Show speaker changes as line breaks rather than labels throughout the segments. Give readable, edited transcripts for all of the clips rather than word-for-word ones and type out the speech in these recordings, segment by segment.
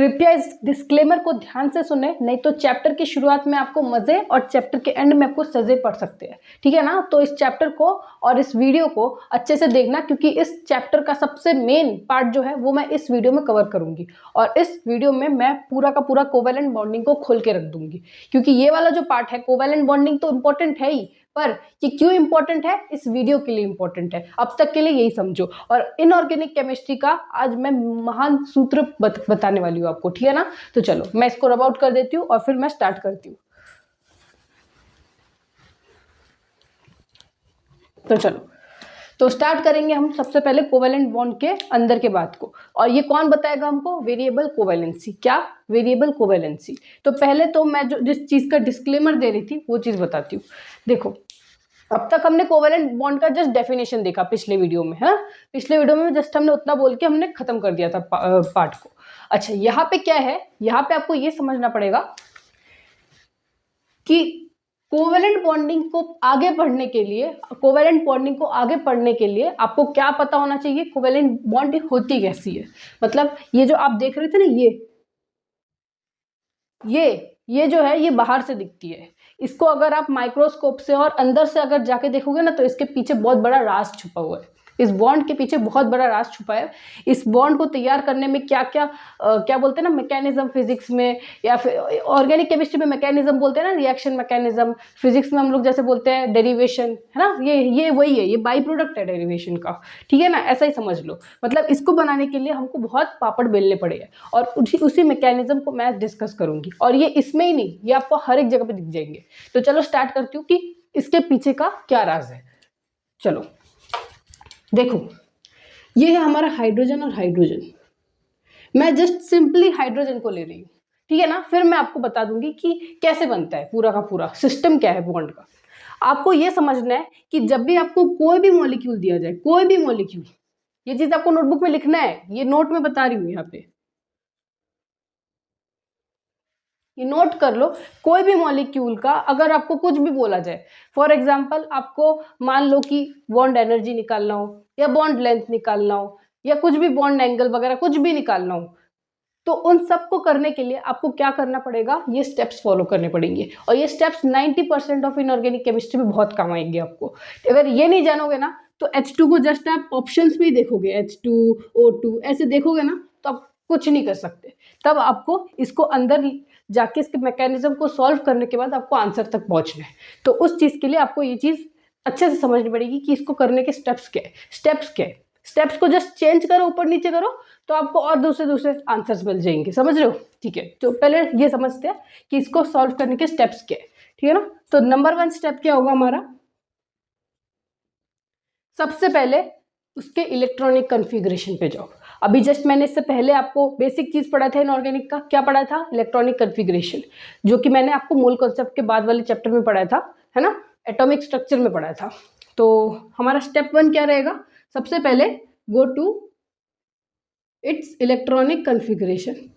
कृपया इस डिस्क्लेमर को ध्यान से सुने, नहीं तो चैप्टर की शुरुआत में आपको मजे और चैप्टर के एंड में आपको सजे पड़ सकते हैं, ठीक है ना। तो इस चैप्टर को और इस वीडियो को अच्छे से देखना, क्योंकि इस चैप्टर का सबसे मेन पार्ट जो है वो मैं इस वीडियो में कवर करूंगी, और इस वीडियो में मैं पूरा का पूरा कोवेलेंट बॉन्डिंग को खोल के रख दूंगी, क्योंकि ये वाला जो पार्ट है कोवेलेंट बॉन्डिंग तो इंपॉर्टेंट है ही, पर ये क्यों इंपॉर्टेंट है, इस वीडियो के लिए इंपॉर्टेंट है। अब तक के लिए यही समझो। और इनऑर्गेनिक केमिस्ट्री का आज मैं महान सूत्र बताने वाली हूँ आपको, ठीक है ना। तो चलो मैं इसको रब आउट कर देती हूँ और फिर मैं स्टार्ट करती हूँ। तो चलो, तो स्टार्ट करेंगे हम सबसे पहले कोवेलेंट बॉन्ड के अंदर के बात को, और ये कौन बताएगा हमको, वेरिएबल कोवेलेंसी। क्या, वेरिएबल कोवेलेंसी। तो पहले तो मैं जो जिस चीज का डिस्क्लेमर दे रही थी वो चीज बताती हूँ। देखो, अब तक हमने कोवेलेंट बॉन्ड का जस्ट डेफिनेशन देखा पिछले वीडियो में, है। पिछले वीडियो में जस्ट हमने उतना बोल के हमने खत्म कर दिया था पार्ट को। अच्छा, यहाँ पे क्या है, यहाँ पे आपको ये समझना पड़ेगा कि कोवेलेंट बॉन्डिंग को आगे पढ़ने के लिए, कोवेलेंट बॉन्डिंग को आगे पढ़ने के लिए आपको क्या पता होना चाहिए, कोवेलेंट बॉन्डिंग होती कैसी है। मतलब ये जो आप देख रहे थे ना, ये जो है ये बाहर से दिखती है। इसको अगर आप माइक्रोस्कोप से और अंदर से अगर जाके देखोगे ना, तो इसके पीछे बहुत बड़ा राज छुपा हुआ है। इस बॉन्ड के पीछे बहुत बड़ा राज छुपा है। इस बॉन्ड को तैयार करने में क्या क्या क्या बोलते हैं ना, मैकेनिज्म, फिजिक्स में या फिर ऑर्गेनिक केमिस्ट्री में मैकेनिज्म बोलते हैं ना, रिएक्शन मैकेनिज्म। फिजिक्स में हम लोग जैसे बोलते हैं डेरिवेशन, है ना। ये वही है, ये बाई प्रोडक्ट है डेरिवेशन का, ठीक है ना। ऐसा ही समझ लो। मतलब इसको बनाने के लिए हमको बहुत पापड़ बेलने पड़े हैं, और उसी मैकेनिज्म को मैं डिस्कस करूंगी। और ये इसमें ही नहीं, ये आपको हर एक जगह पे दिख जाएंगे। तो चलो स्टार्ट करती हूँ कि इसके पीछे का क्या राज है। चलो देखो, ये है हमारा हाइड्रोजन और हाइड्रोजन। मैं जस्ट सिंपली हाइड्रोजन को ले रही हूँ, ठीक है ना। फिर मैं आपको बता दूंगी कि कैसे बनता है, पूरा का पूरा सिस्टम क्या है बॉन्ड का। आपको ये समझना है कि जब भी आपको कोई भी मॉलिक्यूल दिया जाए, कोई भी मॉलिक्यूल, ये चीज आपको नोटबुक में लिखना है, ये नोट में बता रही हूँ यहाँ पे, ये नोट कर लो। कोई भी मॉलिक्यूल का अगर आपको कुछ भी बोला जाए, फॉर एग्जांपल आपको मान लो कि बॉन्ड एनर्जी निकालना हो, या बॉन्ड लेंथ निकालना हो, या कुछ भी बॉन्ड एंगल वगैरह कुछ भी निकालना हो, तो उन सबको करने के लिए आपको क्या करना पड़ेगा, ये स्टेप्स फॉलो करने पड़ेंगे। और ये स्टेप्स 90% ऑफ इनऑर्गेनिक केमिस्ट्री में बहुत काम आएंगे आपको। अगर ये नहीं जानोगे ना, तो H2 को जस्ट आप ऑप्शंस में देखोगे, H2 O2 ऐसे देखोगे ना, तो आप कुछ नहीं कर सकते। तब आपको इसको अंदर जाके इसके मैकेनिज्म को सॉल्व करने के बाद आपको आंसर तक पहुंचना है। तो उस चीज के लिए आपको ये चीज अच्छे से समझनी पड़ेगी कि इसको करने के स्टेप्स क्या है। स्टेप्स को जस्ट चेंज करो, ऊपर नीचे करो, तो आपको और दूसरे आंसर्स मिल जाएंगे। समझ रहे हो, ठीक है। तो पहले ये समझते हैं कि इसको सॉल्व करने के स्टेप्स क्या है, ठीक है ना। तो नंबर 1 स्टेप क्या होगा हमारा, सबसे पहले उसके इलेक्ट्रॉनिक कॉन्फ़िगरेशन पे जाओ। अभी जस्ट मैंने इससे पहले आपको बेसिक चीज पढ़ा था इनऑर्गेनिक का, क्या पढ़ा था, इलेक्ट्रॉनिक कॉन्फ़िगरेशन, जो कि मैंने आपको मूल कॉन्सेप्ट के बाद वाले चैप्टर में पढ़ा था, है ना, एटॉमिक स्ट्रक्चर में पढ़ा था। तो हमारा स्टेप 1 क्या रहेगा, सबसे पहले go to its electronic configuration.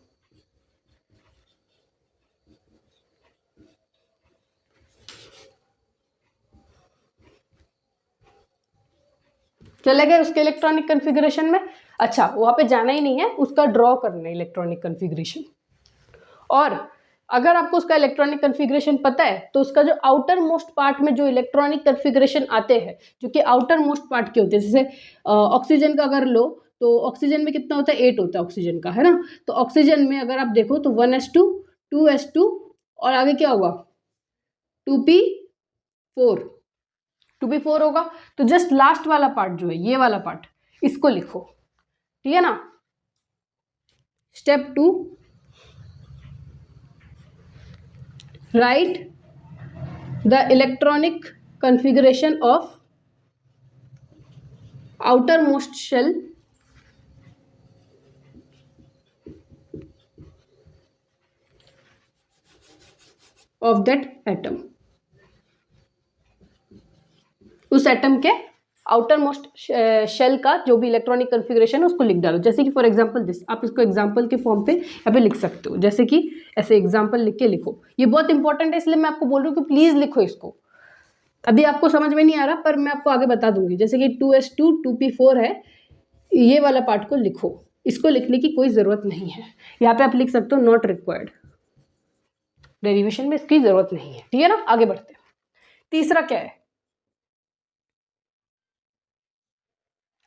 चले गए उसके इलेक्ट्रॉनिक कॉन्फ़िगरेशन में। अच्छा, वहां पे जाना ही नहीं है, उसका ड्रॉ करना है इलेक्ट्रॉनिक कॉन्फ़िगरेशन। और अगर आपको उसका इलेक्ट्रॉनिक कॉन्फ़िगरेशन पता है, तो उसका जो आउटर मोस्ट पार्ट में जो इलेक्ट्रॉनिक कॉन्फ़िगरेशन आते हैं, जो कि आउटर मोस्ट पार्ट के होते हैं, जैसे ऑक्सीजन का अगर लो, तो ऑक्सीजन में कितना होता है, 8 होता है ऑक्सीजन का, है ना। तो ऑक्सीजन में अगर आप देखो तो 1s2 2s2 और आगे क्या होगा, 2p4 2p4 होगा। तो जस्ट लास्ट वाला पार्ट जो है, ये वाला पार्ट, इसको लिखो, ठीक है ना। Step 2, write the electronic configuration of outermost shell of that atom। उस एटम के आउटर मोस्ट शेल का जो भी इलेक्ट्रॉनिक कॉन्फ़िगरेशन है उसको लिख डालो। जैसे कि फॉर एग्जांपल दिस, आप इसको एग्जांपल के फॉर्म पे यहाँ पे लिख सकते हो, जैसे कि ऐसे एग्जांपल लिख के लिखो। ये बहुत इंपॉर्टेंट है, इसलिए मैं आपको बोल रही हूँ कि प्लीज लिखो इसको। अभी आपको समझ में नहीं आ रहा, पर मैं आपको आगे बता दूंगी। जैसे कि 2s2 2p4 है, ये वाला पार्ट को लिखो, इसको लिखने की कोई ज़रूरत नहीं है। यहाँ पे आप लिख सकते हो नॉट रिक्वायर्ड, डेरिवेशन में इसकी ज़रूरत नहीं है, ठीक है ना। आगे बढ़ते हैं। तीसरा क्या है,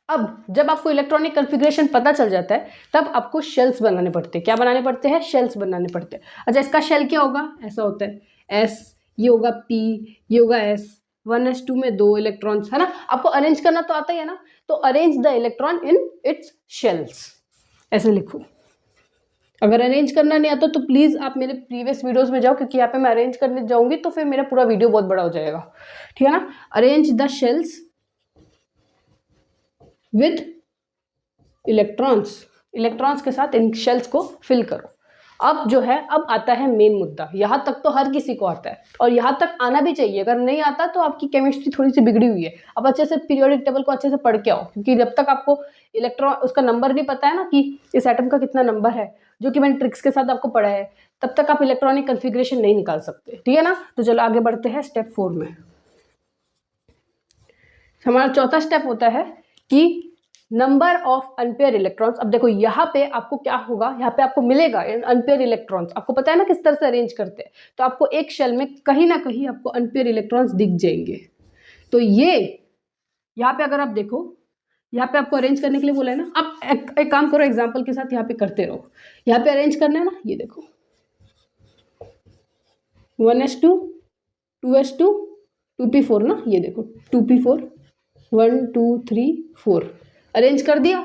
अब जब आपको इलेक्ट्रॉनिक कॉन्फ़िगरेशन पता चल जाता है तब आपको शेल्स बनाने पड़ते हैं। क्या बनाने पड़ते हैं? शेल्स बनाने पड़ते हैं। अच्छा, इसका शेल क्या होगा? ऐसा होता है एस, ये होगा पी, ये होगा एस, 1s2 में 2 इलेक्ट्रॉन्स, है ना। आपको अरेंज करना तो आता ही है ना, तो arrange the electron in its shells, ऐसे लिखो। अगर अरेंज करना नहीं आता तो प्लीज़ आप मेरे प्रीवियस वीडियोस में जाओ, क्योंकि यहाँ पे मैं अरेंज करने जाऊंगी तो फिर मेरा पूरा वीडियो बहुत बड़ा हो जाएगा, ठीक है ना। Arrange the shells with electrons, electrons के साथ इन शेल्स को फिल करो। अब जो है, अब आता है मेन मुद्दा। यहाँ तक तो हर किसी को आता है और यहाँ तक आना भी चाहिए। अगर नहीं आता तो आपकी केमिस्ट्री थोड़ी सी बिगड़ी हुई है। अब अच्छे से पीरियोडिक टेबल को अच्छे से पढ़ के आओ, क्योंकि जब तक आपको इलेक्ट्रॉन उसका नंबर नहीं पता है ना कि इस एटम का कितना नंबर है, जो कि मैंने ट्रिक्स के साथ आपको पढ़ा है, तब तक आप इलेक्ट्रॉनिक कन्फिग्रेशन नहीं निकाल सकते, ठीक है ना। तो चलो आगे बढ़ते हैं स्टेप 4 में। हमारा चौथा स्टेप होता है कि नंबर ऑफ अनपेयर इलेक्ट्रॉन्स। अब देखो यहाँ पे आपको क्या होगा, यहाँ पे आपको मिलेगा अनपेयर इलेक्ट्रॉन्स। आपको पता है ना किस तरह से अरेंज करते हैं, तो आपको एक शेल में कहीं ना कहीं आपको अनपेयर इलेक्ट्रॉन्स दिख जाएंगे। तो ये यहाँ पे अगर आप देखो, यहाँ पे आपको अरेंज करने के लिए बोला है ना। आप एक काम करो, एग्जाम्पल के साथ यहाँ पे करते रहो। यहाँ पे अरेंज करना है ना, ये देखो 1s2 2s2 2p4 ना, ये देखो 2p4 1 2 3 4 अरेंज कर दिया।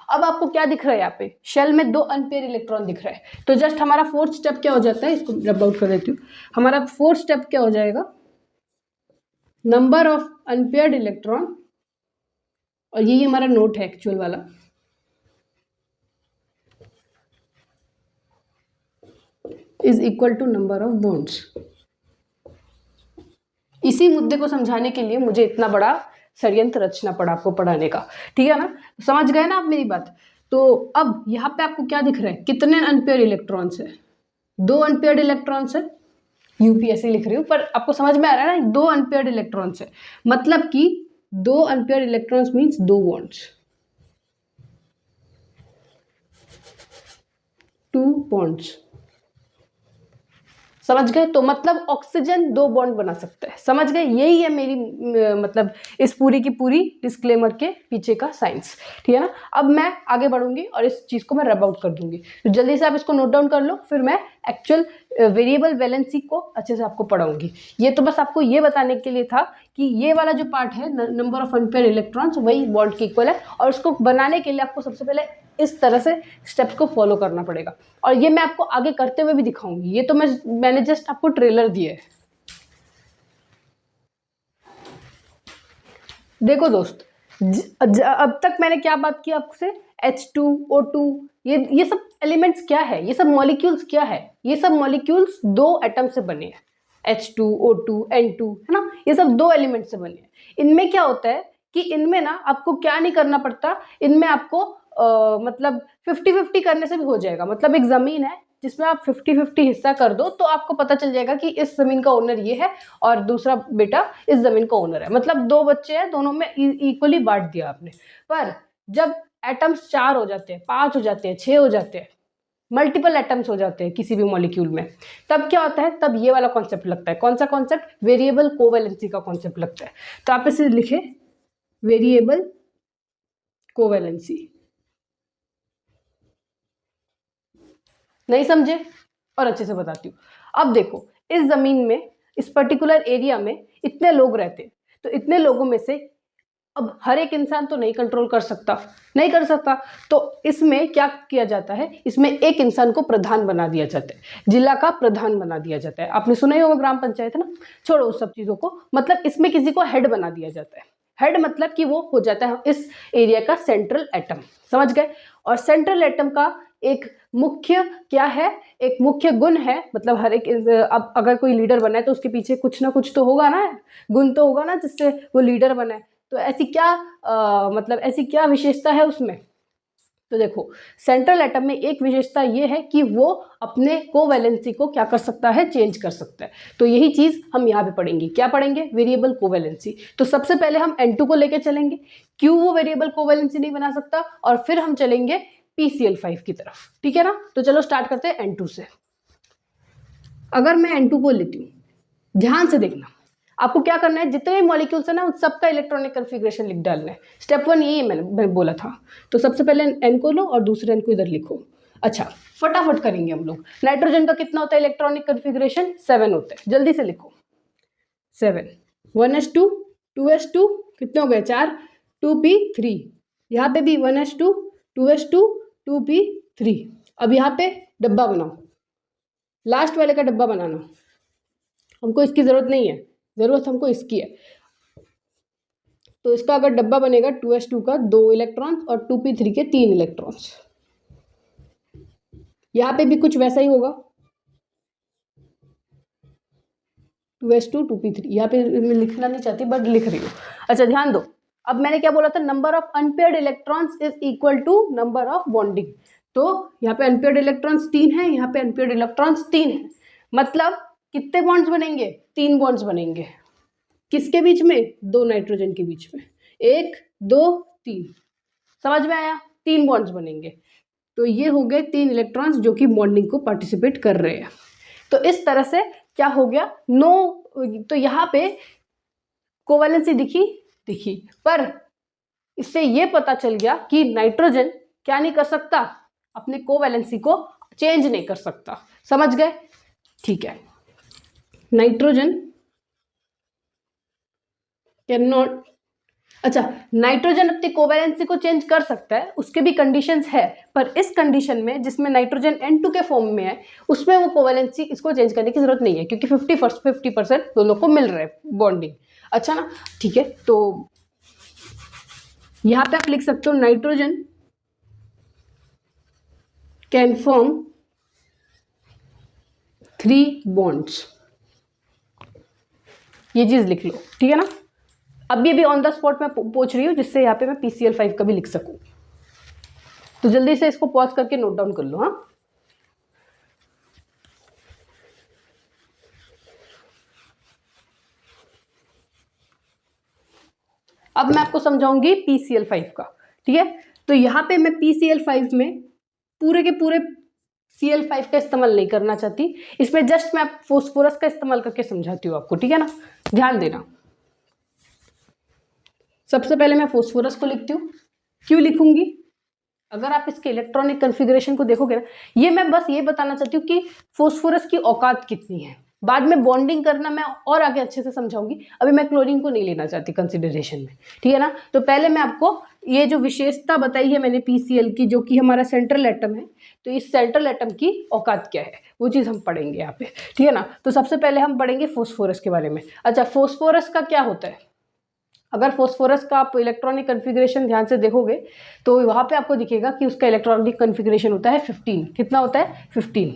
अब आपको क्या दिख रहा है? यहाँ पे शेल में 2 अनपेयर इलेक्ट्रॉन दिख रहा है। तो जस्ट हमारा फोर्थ स्टेप क्या हो जाता है, इसको रब आउट कर देती हूँ। हमारा फोर्थ स्टेप क्या हो जाएगा, नंबर ऑफ अनपेयर्ड इलेक्ट्रॉन, और यही हमारा नोट है एक्चुअल वाला, is equal to number of bonds. इसी मुद्दे को समझाने के लिए मुझे इतना बड़ा षड्यंत्र रचना पड़ा आपको पढ़ाने का, ठीक है ना। समझ गए ना आप मेरी बात। तो अब यहाँ पे आपको क्या दिख रहा है, कितने अनपेयर इलेक्ट्रॉन्स है? 2 अनपेयर्ड इलेक्ट्रॉन्स है। यूपीएससी लिख रही हूँ पर आपको समझ में आ रहा है ना, 2 अनपेयर्ड इलेक्ट्रॉन्स है, मतलब कि 2 unpaired electrons means 2 bonds, 2 bonds, समझ गए। तो मतलब ऑक्सीजन 2 बॉन्ड बना सकता है, समझ गए। यही है मेरी मतलब इस पूरी की पूरी डिस्क्लेमर के पीछे का साइंस, ठीक है ना। अब मैं आगे बढ़ूंगी और इस चीज़ को मैं रब आउट कर दूंगी, तो जल्दी से आप इसको नोट डाउन कर लो, फिर मैं एक्चुअल वेरिएबल वैलेंसी को अच्छे से आपको पढ़ाऊंगी। ये तो बस आपको ये बताने के लिए था कि ये वाला जो पार्ट है नंबर ऑफ अनपेयर इलेक्ट्रॉन्स वही बॉन्ड के इक्वल है, और उसको बनाने के लिए आपको सबसे पहले इस तरह से स्टेप्स को फॉलो करना पड़ेगा। और ये मैं आपको आगे करते हुए भी दिखाऊंगी, ये तो मैंने जस्ट आपको ट्रेलर दिया है। देखो दोस्त, अब तक मैंने क्या बात की आपसे, H2O2, ये सब एलिमेंट्स क्या है, ये सब मॉलिक्यूल्स क्या है? ये सब मॉलिक्यूल्स 2 एटम से बने हैं, H2O2 N2, है ना। ये सब 2 एलिमेंट से बने हैं। इनमें क्या होता है कि इनमें ना आपको क्या नहीं करना पड़ता, इनमें आपको मतलब 50-50 करने से भी हो जाएगा। मतलब एक ज़मीन है जिसमें आप 50-50 हिस्सा कर दो तो आपको पता चल जाएगा कि इस ज़मीन का ओनर ये है और दूसरा बेटा इस ज़मीन का ओनर है। मतलब 2 बच्चे हैं, दोनों में इक्वली बांट दिया आपने। पर जब एटम्स 4 हो जाते हैं, 5 हो जाते हैं, 6 हो जाते हैं, मल्टीपल एटम्स हो जाते हैं किसी भी मॉलिक्यूल में, तब क्या होता है, तब ये वाला कॉन्सेप्ट लगता है। कौन सा कॉन्सेप्ट? वेरिएबल कोवैलेंसी का कॉन्सेप्ट लगता है। तो आप इसे लिखे वेरिएबल कोवैलेंसी। नहीं समझे? और अच्छे से बताती हूँ। अब देखो, इस जमीन में, इस पर्टिकुलर एरिया में इतने लोग रहते हैं, तो इतने लोगों में से अब हर एक इंसान तो नहीं कंट्रोल कर सकता, नहीं कर सकता, तो इसमें क्या किया जाता है, इसमें एक इंसान को प्रधान बना दिया जाता है, जिला का प्रधान बना दिया जाता है। आपने सुना ही होगा ग्राम पंचायत, है ना। छोड़ो उस सब चीज़ों को, मतलब इसमें किसी को हेड बना दिया जाता है। हेड मतलब कि वो हो जाता है इस एरिया का सेंट्रल एटम, समझ गए। और सेंट्रल एटम का एक मुख्य क्या है, एक मुख्य गुण है, मतलब हर एक, अब अगर कोई लीडर बना है तो उसके पीछे कुछ ना कुछ तो होगा ना, गुण तो होगा ना जिससे वो लीडर बना है। तो ऐसी क्या मतलब ऐसी क्या विशेषता है उसमें, तो देखो सेंट्रल एटम में एक विशेषता ये है कि वो अपने कोवैलेंसी को क्या कर सकता है, चेंज कर सकता है। तो यही चीज हम यहाँ पे पढ़ेंगे। क्या पढ़ेंगे? Variable covalency. तो सबसे पहले हम N2 को लेके चलेंगे, क्यों वो वेरिएबल कोवैलेंसी नहीं बना सकता, और फिर हम चलेंगे PCl5 की तरफ। ठीक है ना? तो चलो स्टार्ट करते हैं N2 से। अगर मैं N2 को लेती हूँ, ध्यान से देखना, आपको क्या करना है, जितने मॉलिक्यूल्स है ना उन सबका इलेक्ट्रॉनिक कन्फिग्रेशन लिख डालना है। स्टेप 1 यही मैंने बोला था। तो सबसे पहले N को लो और दूसरे N को इधर लिखो। अच्छा, फटाफट करेंगे हम लोग। नाइट्रोजन का कितना होता है इलेक्ट्रॉनिक कन्फिग्रेशन? 7 होता है। जल्दी से लिखो 7। 1s2 2s2 कितने हो गए? 4 2p3। यहाँ पे भी 1s2 2s2 2p3। अब यहाँ पे डब्बा बनाओ, लास्ट वाले का डब्बा बनाना। हमको इसकी जरूरत नहीं है, जरूरत हमको इसकी है। तो इसका अगर डब्बा बनेगा 2s2 का 2 इलेक्ट्रॉन्स और 2p3 के 3 इलेक्ट्रॉन्स। यहाँ पे भी कुछ वैसा ही होगा, 2s2 2p3। यहाँ पे मैं लिखना नहीं चाहती बट लिख रही हूँ। अच्छा ध्यान दो, अब मैंने क्या बोला था, number of unpaired electrons is equal to number of bonding. तो यहाँ पे अनपेयर्ड इलेक्ट्रॉन्स 3 है, यहाँ पे अनपेयर्ड इलेक्ट्रॉन्स 3 है। मतलब कितने बॉन्ड्स बनेंगे? 3 बॉन्ड्स बनेंगे। किसके बीच में? 2 नाइट्रोजन के बीच में। 1 2 3। समझ में आया? 3 बॉन्ड्स बनेंगे। तो ये हो गए 3 इलेक्ट्रॉन्स जो कि बॉन्डिंग को पार्टिसिपेट कर रहे हैं। तो इस तरह से क्या हो गया, तो यहाँ पे कोवैलेंसी दिखी, पर इससे ये पता चल गया कि नाइट्रोजन क्या नहीं कर सकता, अपने कोवैलेंसी को चेंज नहीं कर सकता। समझ गए? ठीक है, नाइट्रोजन कैन नॉट। अच्छा, नाइट्रोजन अपनी कोवैलेंसी को चेंज कर सकता है, उसके भी कंडीशंस है, पर इस कंडीशन में जिसमें नाइट्रोजन N2 के फॉर्म में है उसमें वो कोवैलेंसी इसको चेंज करने की जरूरत नहीं है, क्योंकि 50% दोनों को मिल रहा है बॉन्डिंग। अच्छा ना? ठीक है, तो यहाँ पे आप लिख सकते हो नाइट्रोजन कैन फॉर्म 3 बॉन्ड्स। ये चीज लिख लो, ठीक है ना? अभी भी ऑन द स्पॉट मैं पूछ रही हूँ, जिससे यहाँ पे मैं PCl5 का भी लिख सकूं। तो जल्दी से इसको पॉज करके नोट डाउन कर लो। हाँ, अब मैं आपको समझाऊंगी PCl5 का। ठीक है, तो यहाँ पे मैं PCl5 में पूरे के पूरे Cl5 का इस्तेमाल नहीं करना चाहती, इसमें जस्ट मैं फोस्फोरस का इस्तेमाल करके समझाती हूँ आपको। ठीक है ना? ध्यान देना। सबसे पहले मैं फोस्फोरस को लिखती हूँ। क्यों लिखूंगी? अगर आप इसके इलेक्ट्रॉनिक कन्फिग्रेशन को देखोगे ना, ये मैं बस ये बताना चाहती हूँ कि फोस्फोरस की औकात कितनी है। बाद में बॉन्डिंग करना मैं और आगे अच्छे से समझाऊंगी, अभी मैं क्लोरीन को नहीं लेना चाहती कंसिडरेशन में। ठीक है ना? तो पहले मैं आपको ये जो विशेषता बताई है मैंने PCl की, जो कि हमारा सेंट्रल एटम है, तो इस सेंट्रल एटम की औकात क्या है वो चीज़ हम पढ़ेंगे यहाँ पे। ठीक है ना? तो सबसे पहले हम पढ़ेंगे फोस्फोरस के बारे में। अच्छा, फोस्फोरस का क्या होता है? अगर फोस्फोरस का आप इलेक्ट्रॉनिक कन्फिग्रेशन ध्यान से देखोगे तो वहाँ पे आपको दिखेगा कि उसका इलेक्ट्रॉनिक कन्फिग्रेशन होता है 15। कितना होता है? 15।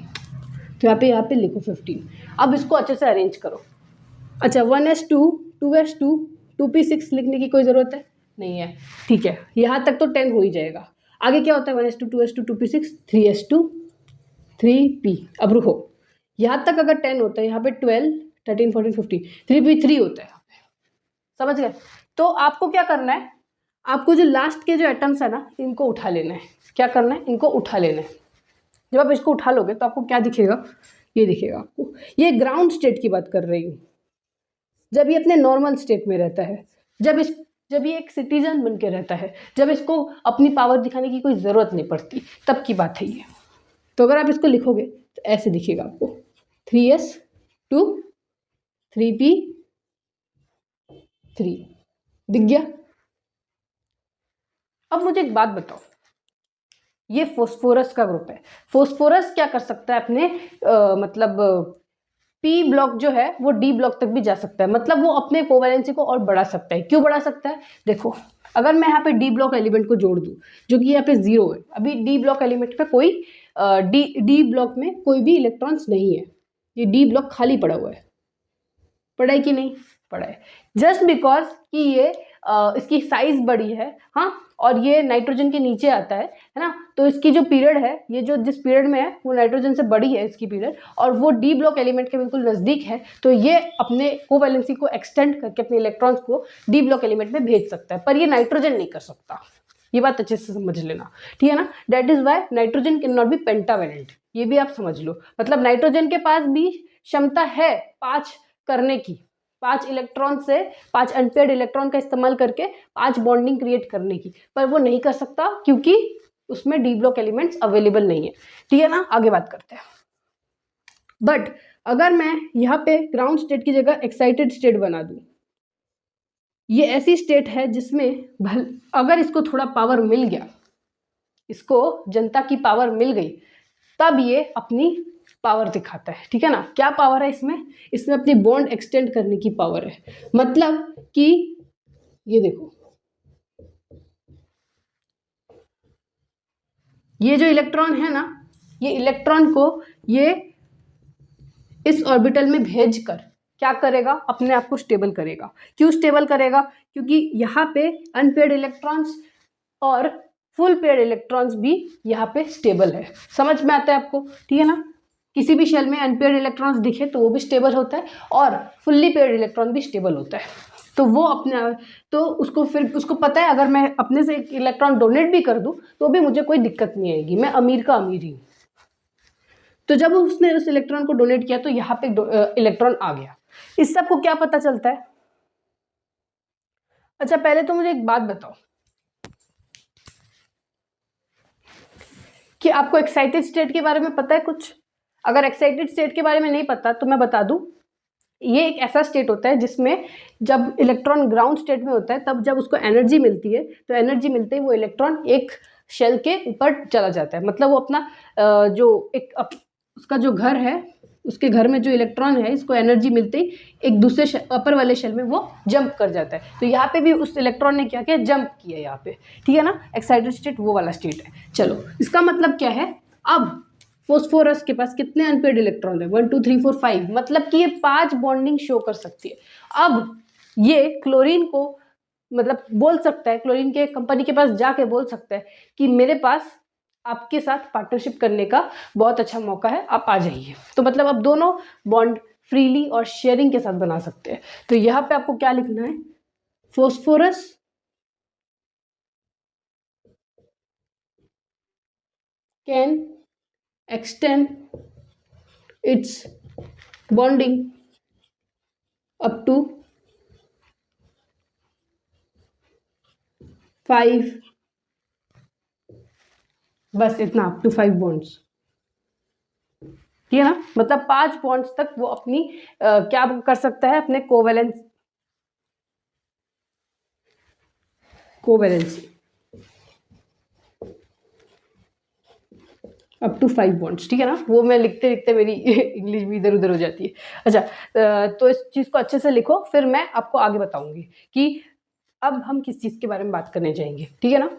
तो यहाँ पे लिखो 15। अब इसको अच्छे से अरेंज करो। अच्छा, 1s2 2s2 2p6 लिखने की कोई ज़रूरत है? नहीं है। ठीक है, यहाँ तक तो 10 हो ही जाएगा। आगे क्या होता है? 1s2 2s2 2p6 3s2 3p। अब रुको, यहाँ तक अगर 10 होता है, यहाँ पे 12 13 14 15 3p3 होता है। समझ गए? तो आपको क्या करना है, आपको जो लास्ट के जो एटम्स है ना, इनको उठा लेना है। क्या करना है? इनको उठा लेना है। जब आप इसको उठा लोगे तो आपको क्या दिखेगा? ये दिखेगा आपको। ये ग्राउंड स्टेट की बात कर रही हूँ, जब ये अपने नॉर्मल स्टेट में रहता है, जब ये एक सिटीजन बन के रहता है, जब इसको अपनी पावर दिखाने की कोई ज़रूरत नहीं पड़ती, तब की बात है ये। तो अगर आप इसको लिखोगे तो ऐसे दिखेगा आपको, 3s2 3p3। दिख गया? अब मुझे एक बात बताओ, ये फोस्फोरस का ग्रुप है। फोस्फोरस क्या कर सकता है अपने मतलब P ब्लॉक जो है वो D ब्लॉक तक भी जा सकता है, मतलब वो अपने कोवैलेंसी को और बढ़ा सकता है। क्यों बढ़ा सकता है? देखो, अगर मैं यहाँ पे D ब्लॉक एलिमेंट को जोड़ दूँ, जो कि यहाँ पे 0 है, अभी D ब्लॉक एलिमेंट पे कोई D ब्लॉक में कोई भी इलेक्ट्रॉन्स नहीं है, ये D ब्लॉक खाली पड़ा हुआ है। पड़ा है कि नहीं? पड़ा है। जस्ट बिकॉज कि ये इसकी साइज बड़ी है, हाँ, और ये नाइट्रोजन के नीचे आता है ना, तो इसकी जो पीरियड है, ये जो जिस पीरियड में है वो नाइट्रोजन से बड़ी है इसकी पीरियड, और वो डी ब्लॉक एलिमेंट के बिल्कुल नज़दीक है, तो ये अपने कोवैलेंसी को एक्सटेंड करके अपने इलेक्ट्रॉन्स को डी ब्लॉक एलिमेंट में भेज सकता है, पर ये नाइट्रोजन नहीं कर सकता। ये बात अच्छे से समझ लेना, ठीक है ना। That is why nitrogen can not be pentavalent, ये भी आप समझ लो। मतलब नाइट्रोजन के पास भी क्षमता है 5 करने की, 5 इलेक्ट्रॉन से 5 अनपेयर्ड इलेक्ट्रॉन का इस्तेमाल करके 5 बॉन्डिंग क्रिएट करने की, पर वो नहीं कर सकता क्योंकि उसमें डी ब्लॉक एलिमेंट्स अवेलेबल नहीं है, ठीक है ना। आगे बात करते हैं। बट अगर मैं यहाँ पे ग्राउंड स्टेट की जगह एक्साइटेड स्टेट बना दूं, ये ऐसी स्टेट है जिसमें अगर इसको थोड़ा पावर मिल गया, इसको जनता की पावर मिल गई, तब ये अपनी पावर दिखाता है, ठीक है ना। क्या पावर है इसमें? इसमें अपनी बॉन्ड एक्सटेंड करने की पावर है। मतलब कि ये देखो, ये जो इलेक्ट्रॉन है ना, ये इलेक्ट्रॉन को ये इस ऑर्बिटल में भेजकर क्या करेगा? अपने आप को स्टेबल करेगा। क्यों स्टेबल करेगा? क्योंकि यहाँ पे अनपेयर्ड इलेक्ट्रॉन्स और फुल पेयर्ड इलेक्ट्रॉन्स भी यहाँ पे स्टेबल है। समझ में आता है आपको, ठीक है ना। किसी भी शेल में अनपेयर्ड इलेक्ट्रॉन्स दिखे तो वो भी स्टेबल होता है, और फुल्ली पेयर्ड इलेक्ट्रॉन भी स्टेबल होता है। तो वो अपने, तो उसको फिर उसको पता है अगर मैं अपने से एक इलेक्ट्रॉन डोनेट भी कर दूं तो भी मुझे कोई दिक्कत नहीं आएगी, मैं अमीर का अमीर ही हूँ। तो जब उसने उस इलेक्ट्रॉन को डोनेट किया तो यहाँ पे इलेक्ट्रॉन आ गया। इस सब को क्या पता चलता है? अच्छा, पहले तो मुझे एक बात बताओ कि आपको एक्साइटेड स्टेट के बारे में पता है कुछ? अगर एक्साइटेड स्टेट के बारे में नहीं पता तो मैं बता दूं, ये एक ऐसा स्टेट होता है जिसमें जब इलेक्ट्रॉन ग्राउंड स्टेट में होता है, तब जब उसको एनर्जी मिलती है, तो एनर्जी मिलते ही वो इलेक्ट्रॉन एक शेल के ऊपर चला जाता है। मतलब वो अपना जो एक उसका जो घर है, उसके घर में जो इलेक्ट्रॉन है, इसको एनर्जी मिलते ही एक दूसरे अपर वाले शेल में वो जंप कर जाता है। तो यहाँ पे भी उस इलेक्ट्रॉन ने क्या किया? जंप किया यहाँ पे, ठीक है ना। एक्साइटेड स्टेट वो वाला स्टेट है। चलो, इसका मतलब क्या है? अब फोस्फोरस के पास कितने अनपेयर्ड इलेक्ट्रॉन है? 1 2 3 4 5, मतलब कि ये 5 बॉन्डिंग शो कर सकती है। अब ये क्लोरीन को मतलब बोल सकता है, क्लोरीन के कंपनी के पास जाके बोल सकता है कि मेरे पास आपके साथ पार्टनरशिप करने का बहुत अच्छा मौका है, आप आ जाइए। तो मतलब अब दोनों बॉन्ड फ्रीली और शेयरिंग के साथ बना सकते हैं। तो यहाँ पे आपको क्या लिखना है? Phosphorus can extend its bonding up to 5, बस इतना, अप टू 5 बॉन्ड्स, ठीक है ना। मतलब 5 बॉन्ड्स तक वो अपनी क्या कर सकता है? अपने कोवैलेंसी अप टू 5 बॉन्ड्स, ठीक है ना। वो मैं लिखते लिखते मेरी इंग्लिश भी इधर उधर हो जाती है। अच्छा, तो इस चीज़ को अच्छे से लिखो, फिर मैं आपको आगे बताऊंगी कि अब हम किस चीज़ के बारे में बात करने जाएंगे, ठीक है ना।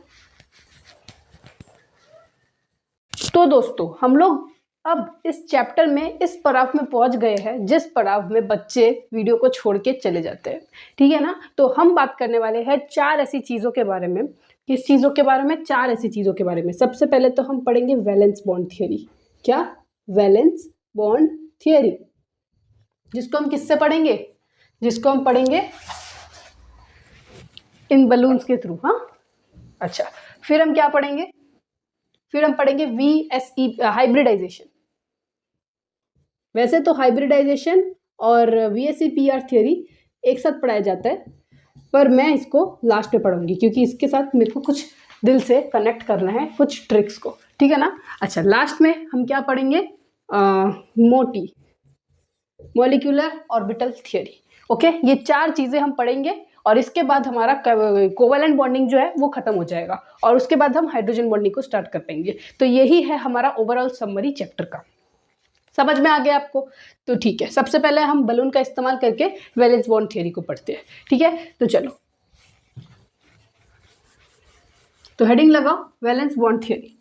तो दोस्तों, हम लोग अब इस चैप्टर में इस पड़ाव में पहुंच गए हैं जिस पड़ाव में बच्चे वीडियो को छोड़ के चले जाते हैं, ठीक है ना। तो हम बात करने वाले हैं 4 ऐसी चीज़ों के बारे में। किस चीज़ों के बारे में? 4 ऐसी चीज़ों के बारे में। सबसे पहले तो हम पढ़ेंगे वैलेंस बॉन्ड थियरी। क्या? वैलेंस बॉन्ड थियरी, जिसको हम किससे पढ़ेंगे? जिसको हम पढ़ेंगे इन बलून्स के थ्रू, हाँ। अच्छा, फिर हम क्या पढ़ेंगे? फिर हम पढ़ेंगे VSE हाइब्रिडाइजेशन। वैसे तो हाइब्रिडाइजेशन और VSEPR थियरी एक साथ पढ़ाया जाता है, पर मैं इसको लास्ट में पढ़ूंगी क्योंकि इसके साथ मेरे को कुछ दिल से कनेक्ट करना है कुछ ट्रिक्स को, ठीक है ना। अच्छा, लास्ट में हम क्या पढ़ेंगे? मोटी मॉलिक्यूलर ऑर्बिटल थियरी। ओके, ये 4 चीज़ें हम पढ़ेंगे और इसके बाद हमारा कोवैलेंट बॉन्डिंग जो है वो खत्म हो जाएगा और उसके बाद हम हाइड्रोजन बॉन्डिंग को स्टार्ट कर पाएंगे। तो यही है हमारा ओवरऑल समरी चैप्टर का। समझ में आ गया आपको? तो ठीक है, सबसे पहले हम बलून का इस्तेमाल करके वैलेंस बॉन्ड थियरी को पढ़ते हैं, ठीक है। तो चलो, तो हेडिंग लगाओ वैलेंस बॉन्ड थियरी।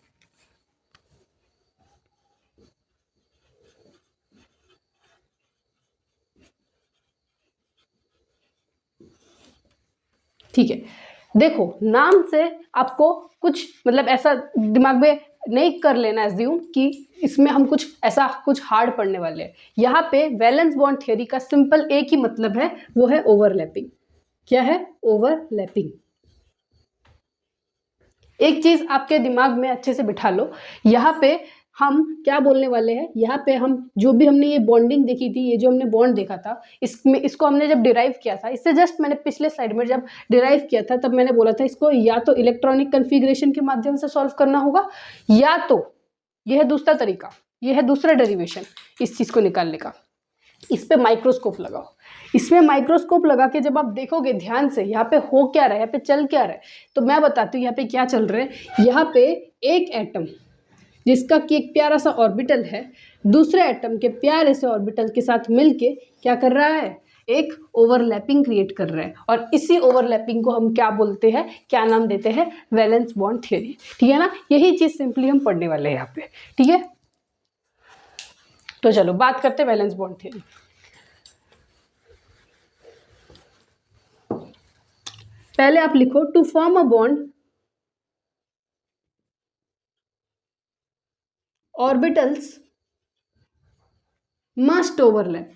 ठीक है, देखो नाम से आपको कुछ मतलब ऐसा दिमाग में नहीं कर लेना एज्यूम कि इसमें हम कुछ ऐसा कुछ हार्ड पढ़ने वाले हैं। यहाँ पे वैलेंस बॉन्ड थ्योरी का सिंपल एक ही मतलब है, वो है ओवरलैपिंग। क्या है? ओवरलैपिंग। एक चीज आपके दिमाग में अच्छे से बिठा लो, यहाँ पे हम क्या बोलने वाले हैं, यहाँ पे हम जो भी हमने ये बॉन्डिंग देखी थी, ये जो हमने बॉन्ड देखा था, इसमें इसको हमने जब डिराइव किया था, इससे जस्ट मैंने पिछले स्लाइड में जब डिराइव किया था तब मैंने बोला था इसको या तो इलेक्ट्रॉनिक कन्फिग्रेशन के माध्यम से सॉल्व करना होगा, या तो यह है दूसरा तरीका, यह है दूसरा डेरिवेशन इस चीज को निकालने का, इस पे माइक्रोस्कोप लगाओ। इसमें माइक्रोस्कोप लगा के जब आप देखोगे ध्यान से यहाँ पे हो क्या रहा है, यहाँ पे चल क्या रहा है, तो मैं बताती हूँ यहाँ पे क्या चल रहा है। यहाँ पे एक एटम जिसका कि एक प्यारा सा ऑर्बिटल है, दूसरे एटम के प्यारे से ऑर्बिटल के साथ मिलके क्या कर रहा है, एक ओवरलैपिंग क्रिएट कर रहा है, और इसी ओवरलैपिंग को हम क्या बोलते हैं, क्या नाम देते हैं, वैलेंस बॉन्ड थ्योरी। ठीक है ना, यही चीज सिंपली हम पढ़ने वाले हैं यहाँ पे। ठीक है, तो चलो बात करते हैं वैलेंस बॉन्ड थ्योरी। पहले आप लिखो, to form a bond orbitals must overlap.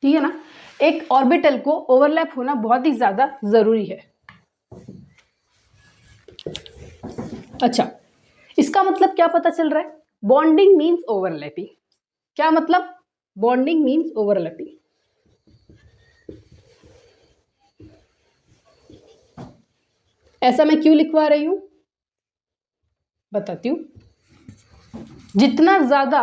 ठीक है ना, एक ऑर्बिटल को ओवरलैप होना बहुत ही ज्यादा जरूरी है। अच्छा, इसका मतलब क्या पता चल रहा है, बॉन्डिंग मीन्स ओवरलैपिंग। क्या मतलब, बॉन्डिंग मीन्स ओवरलैपिंग। ऐसा मैं क्यों लिखवा रही हूं, बताती हूं। जितना ज्यादा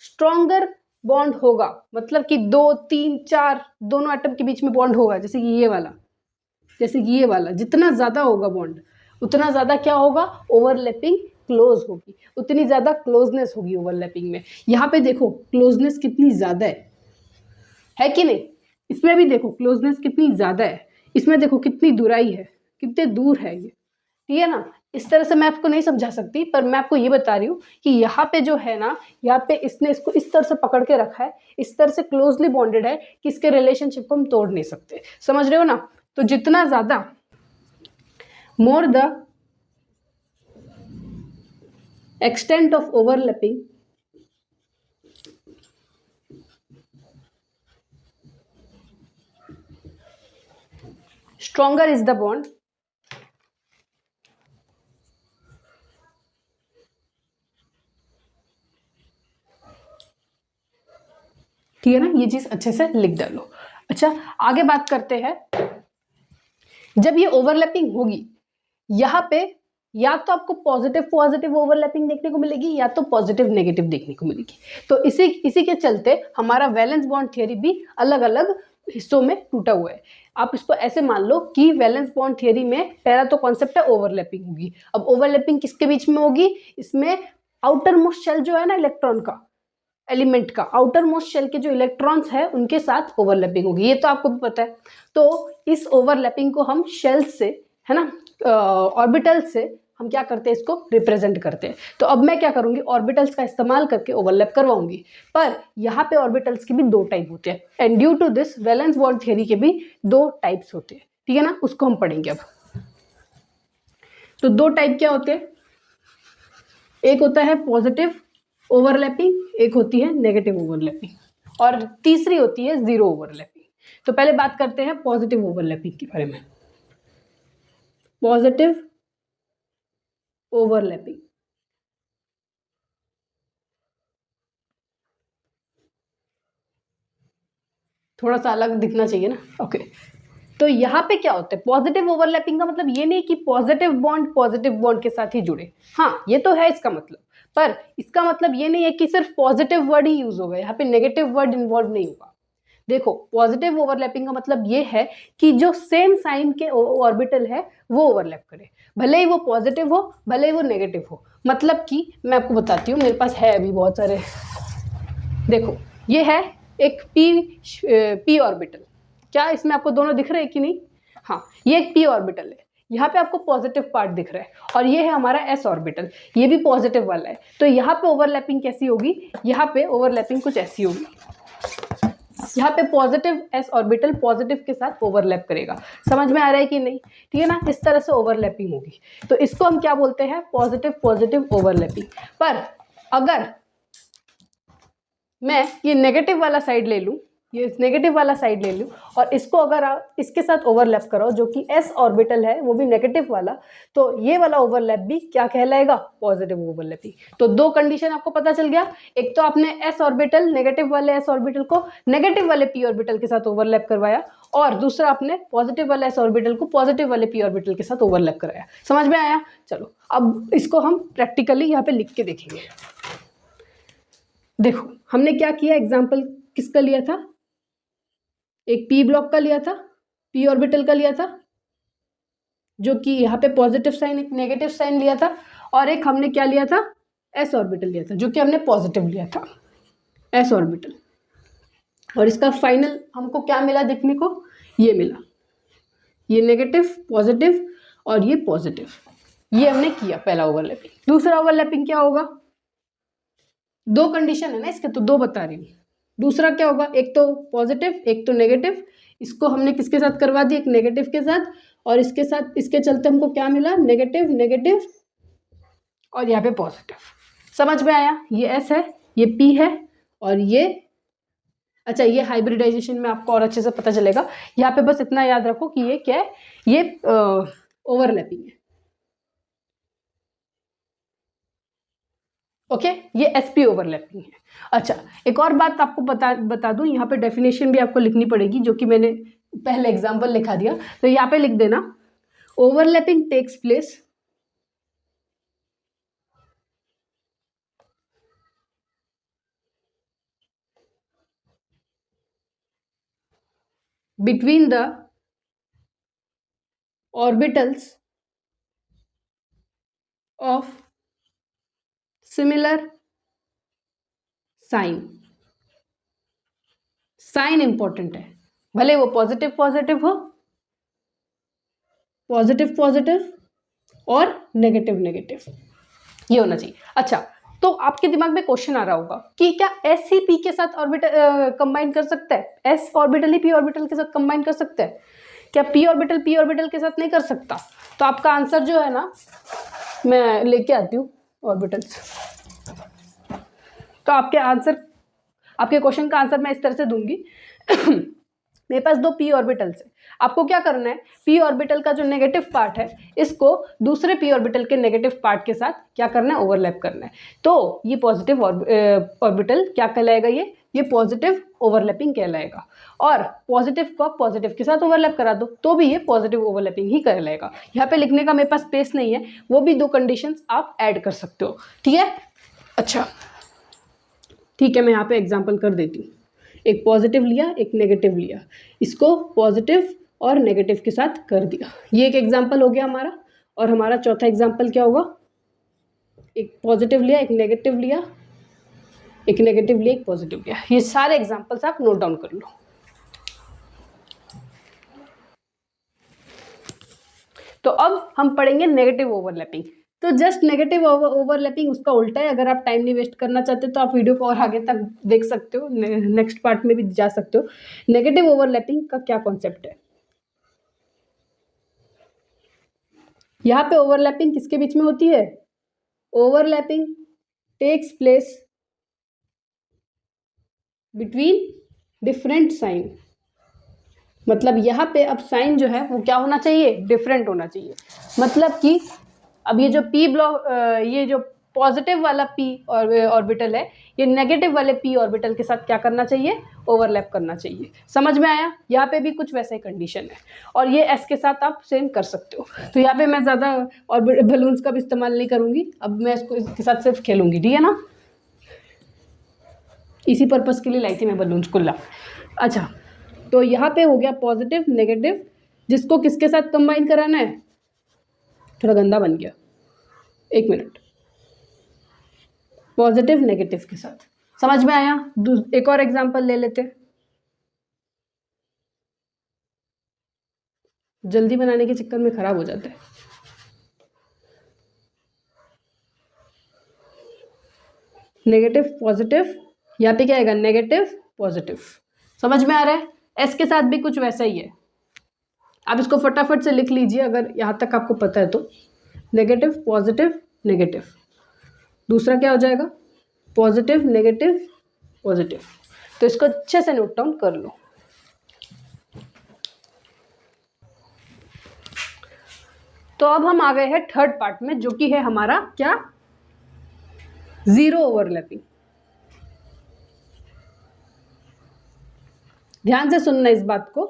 स्ट्रॉन्गर बॉन्ड होगा, मतलब कि 2, 3, 4 दोनों एटम के बीच में बॉन्ड होगा, जैसे कि ये वाला, जैसे कि ये वाला, जितना ज्यादा होगा बॉन्ड, उतना ज्यादा क्या होगा, ओवरलैपिंग क्लोज होगी, उतनी ज्यादा क्लोजनेस होगी ओवरलैपिंग में। यहाँ पे देखो क्लोजनेस कितनी ज्यादा है कि नहीं, इसमें भी देखो क्लोजनेस कितनी ज्यादा है, इसमें देखो कितनी दूराई है, कितने दूर है ये। ठीक है ना, इस तरह से मैं आपको नहीं समझा सकती, पर मैं आपको ये बता रही हूँ कि यहाँ पे जो है ना, यहाँ पे इसने इसको इस तरह से पकड़ के रखा है, इस तरह से क्लोजली बॉन्डेड है कि इसके रिलेशनशिप को हम तोड़ नहीं सकते। समझ रहे हो ना, तो जितना ज्यादा, more the extent of overlapping, stronger is the bond, ठीक है ना, ये चीज अच्छे से लिख डालो। अच्छा, आगे बात करते हैं, जब ये ओवरलैपिंग होगी, यहाँ पे या तो आपको पॉजिटिव पॉजिटिव ओवरलैपिंग देखने को मिलेगी, या तो पॉजिटिव नेगेटिव देखने को मिलेगी। तो इसी के चलते हमारा वैलेंस बॉन्ड थियरी भी अलग अलग हिस्सों में टूटा हुआ है। आप इसको ऐसे मान लो कि वैलेंस बॉन्ड थियरी में पहला तो कॉन्सेप्ट है ओवरलैपिंग होगी। अब ओवरलैपिंग किसके बीच में होगी, इसमें आउटर मोस्ट शेल जो है ना इलेक्ट्रॉन का, एलिमेंट का आउटर मोस्ट शेल के जो इलेक्ट्रॉन्स है उनके साथ ओवरलैपिंग होगी, ये तो आपको भी पता है। तो इस ओवरलैपिंग को हम शेल से, है ना, ऑर्बिटल से हम क्या करते हैं, इसको रिप्रेजेंट करते हैं। तो अब मैं क्या करूंगी, ऑर्बिटल्स का इस्तेमाल करके ओवरलैप करवाऊंगी। पर यहाँ पे ऑर्बिटल्स के भी 2 टाइप होते हैं, and due to this valence bond theory के भी 2 टाइप्स होते हैं। ठीक है ना, उसको हम पढ़ेंगे अब। तो 2 टाइप क्या होते हैं, एक होता है पॉजिटिव ओवरलैपिंग, एक होती है नेगेटिव ओवरलैपिंग, और तीसरी होती है जीरो ओवरलैपिंग। तो पहले बात करते हैं पॉजिटिव ओवरलैपिंग के बारे में। पॉजिटिव ओवरलैपिंग, थोड़ा सा अलग दिखना चाहिए ना, ओके। तो यहाँ पे क्या होता है, पॉजिटिव ओवरलैपिंग का मतलब ये नहीं कि पॉजिटिव बॉन्ड के साथ ही जुड़े, हाँ ये तो है इसका मतलब, पर इसका मतलब ये नहीं है कि सिर्फ पॉजिटिव वर्ड ही यूज होगा, यहाँ पे नेगेटिव वर्ड इन्वॉल्व नहीं होगा। देखो पॉजिटिव ओवरलैपिंग का मतलब ये है कि जो सेम साइन के ऑर्बिटल है वो ओवरलैप करे, भले ही वो पॉजिटिव हो भले ही वो नेगेटिव हो। मतलब कि मैं आपको बताती हूँ, मेरे पास है अभी बहुत सारे, देखो ये है एक पी ऑर्बिटल, क्या इसमें आपको दोनों दिख रहे हैं कि नहीं, हाँ ये एक पी ऑर्बिटल है, यहाँ पे आपको पॉजिटिव पार्ट दिख रहा है और ये है हमारा s ऑर्बिटल, ये भी पॉजिटिव वाला है। तो यहाँ पे ओवरलैपिंग कैसी होगी, यहाँ पे ओवरलैपिंग कुछ ऐसी होगी, यहाँ पे पॉजिटिव s ऑर्बिटल पॉजिटिव के साथ ओवरलैप करेगा। समझ में आ रहा है कि नहीं, ठीक है ना, इस तरह से ओवरलैपिंग होगी। तो इसको हम क्या बोलते हैं, पॉजिटिव पॉजिटिव ओवरलैपिंग। पर अगर मैं ये नेगेटिव वाला साइड ले लूँ, ये नेगेटिव वाला साइड ले लूँ और इसको अगर आप इसके साथ ओवरलैप करो जो कि s ऑर्बिटल है वो भी नेगेटिव वाला, तो ये वाला ओवरलैप भी क्या कहलाएगा, पॉजिटिव ओवरलैपिंग। तो दो कंडीशन आपको पता चल गया, एक तो आपने s ऑर्बिटल नेगेटिव वाले s ऑर्बिटल को नेगेटिव वाले p ऑर्बिटल के साथ ओवरलैप करवाया, और दूसरा आपने पॉजिटिव वाले s ऑर्बिटल को पॉजिटिव वाले p ऑर्बिटल के साथ ओवरलैप कराया। समझ में आया। चलो अब इसको हम प्रैक्टिकली यहाँ पे लिख के देखेंगे। देखो हमने क्या किया, एग्जाम्पल किसका लिया था, एक p ब्लॉक का लिया था, p ऑर्बिटल का लिया था जो कि यहाँ पे पॉजिटिव साइन, एक नेगेटिव साइन लिया था, और एक हमने क्या लिया था, s ऑर्बिटल लिया था जो कि हमने पॉजिटिव लिया था, s ऑर्बिटल। और इसका फाइनल हमको क्या मिला देखने को, ये मिला, ये नेगेटिव पॉजिटिव और ये पॉजिटिव, ये हमने किया पहला ओवरलैपिंग। दूसरा ओवरलैपिंग क्या होगा, दो कंडीशन है ना इसके, तो दो बता रही हूँ। दूसरा क्या होगा, एक तो पॉजिटिव एक तो नेगेटिव, इसको हमने किसके साथ करवा दिया, एक नेगेटिव के साथ, और इसके साथ इसके चलते हमको क्या मिला, नेगेटिव नेगेटिव और यहाँ पे पॉजिटिव। समझ में आया, ये s है ये p है और ये, अच्छा ये हाइब्रिडाइजेशन में आपको और अच्छे से पता चलेगा। यहाँ पे बस इतना याद रखो कि ये क्या है, ये ओवरलैपिंग है। ओके ये sp ओवरलैपिंग है। अच्छा एक और बात आपको बता दूं, यहाँ पे डेफिनेशन भी आपको लिखनी पड़ेगी जो कि मैंने पहले एग्जांपल लिखा दिया, तो यहाँ पे लिख देना, overlapping takes place between the orbitals of similar sign। Sign important है, भले वो पॉजिटिव पॉजिटिव हो, पॉजिटिव पॉजिटिव और नेगेटिव नेगेटिव, ये होना चाहिए। अच्छा तो आपके दिमाग में क्वेश्चन आ रहा होगा कि क्या एस ही पी के साथ ऑर्बिटल कंबाइन कर सकता है, एस ऑर्बिटल ही पी ऑर्बिटल के साथ कंबाइन कर सकता है, क्या पी ऑर्बिटल के साथ नहीं कर सकता। तो आपका आंसर जो है ना, मैं लेके आती हूँ ऑर्बिटल्स, तो आपके आंसर, आपके क्वेश्चन का आंसर मैं इस तरह से दूंगी मेरे पास दो p ऑर्बिटल्स है, आपको क्या करना है, p ऑर्बिटल का जो नेगेटिव पार्ट है इसको दूसरे p ऑर्बिटल के नेगेटिव पार्ट के साथ क्या करना है, ओवरलैप करना है। तो ये पॉजिटिव ऑर्बिटल क्या कहलाएगा, ये पॉजिटिव ओवरलैपिंग कहलाएगा। और पॉजिटिव को पॉजिटिव के साथ ओवरलैप करा दो तो भी ये पॉजिटिव ओवरलैपिंग ही कहलाएगा। यहाँ पे लिखने का मेरे पास स्पेस नहीं है, वो भी दो कंडीशंस आप ऐड कर सकते हो, ठीक है। अच्छा ठीक है, मैं यहाँ पे एग्जाम्पल कर देती हूँ, एक पॉजिटिव लिया एक नेगेटिव लिया, इसको पॉजिटिव और नेगेटिव के साथ कर दिया, ये एक एग्जाम्पल हो गया हमारा। और हमारा चौथा एग्जाम्पल क्या होगा, एक पॉजिटिव लिया एक नेगेटिव लिया, एक नेगेटिव लिया एक पॉजिटिव लिया। ये सारे एग्जाम्पल्स आप नोट डाउन कर लो। तो अब हम पढ़ेंगे नेगेटिव ओवरलैपिंग। तो जस्ट नेगेटिव ओवरलैपिंग उसका उल्टा है। अगर आप टाइम नहीं वेस्ट करना चाहते तो आप वीडियो को और आगे तक देख सकते हो, नेक्स्ट पार्ट में भी जा सकते हो। नेगेटिव ओवरलैपिंग का क्या कॉन्सेप्ट है, यहाँ पे ओवरलैपिंग किसके बीच में होती है, overlapping takes place between different sign. मतलब यहाँ पे अब साइन जो है वो क्या होना चाहिए, डिफरेंट होना चाहिए। मतलब कि अब ये जो p ब्लॉक, ये जो पॉजिटिव वाला p ऑर्बिटल है, ये नेगेटिव वाले p ऑर्बिटल के साथ क्या करना चाहिए, ओवरलैप करना चाहिए। समझ में आया, यहाँ पे भी कुछ वैसा ही कंडीशन है। और ये s के साथ आप सेम कर सकते हो। तो यहाँ पे मैं ज़्यादा और बलून्स का भी इस्तेमाल नहीं करूँगी, अब मैं इसके साथ सिर्फ खेलूँगी, ठीक है ना। इसी पर्पज़ के लिए लाई थी मैं बलून्स कुल्ला। अच्छा तो यहाँ पे हो गया पॉजिटिव नेगेटिव, जिसको किसके साथ कंबाइन कराना है, थोड़ा गंदा बन गया, एक मिनट, पॉजिटिव नेगेटिव के साथ। समझ में आया। एक और एग्जांपल ले लेते हैं। जल्दी बनाने के चक्कर में खराब हो जाता है। नेगेटिव पॉजिटिव, यहाँ पे क्या आएगा, नेगेटिव पॉजिटिव। समझ में आ रहा है? एस के साथ भी कुछ वैसा ही है। आप इसको फटाफट से लिख लीजिए अगर यहाँ तक आपको पता है तो। नेगेटिव पॉजिटिव नेगेटिव, दूसरा क्या हो जाएगा, पॉजिटिव नेगेटिव पॉजिटिव। तो इसको अच्छे से नोट डाउन कर लो। तो अब हम आ गए हैं थर्ड पार्ट में, जो कि है हमारा क्या, जीरो ओवरलैपिंग। ध्यान से सुनना इस बात को।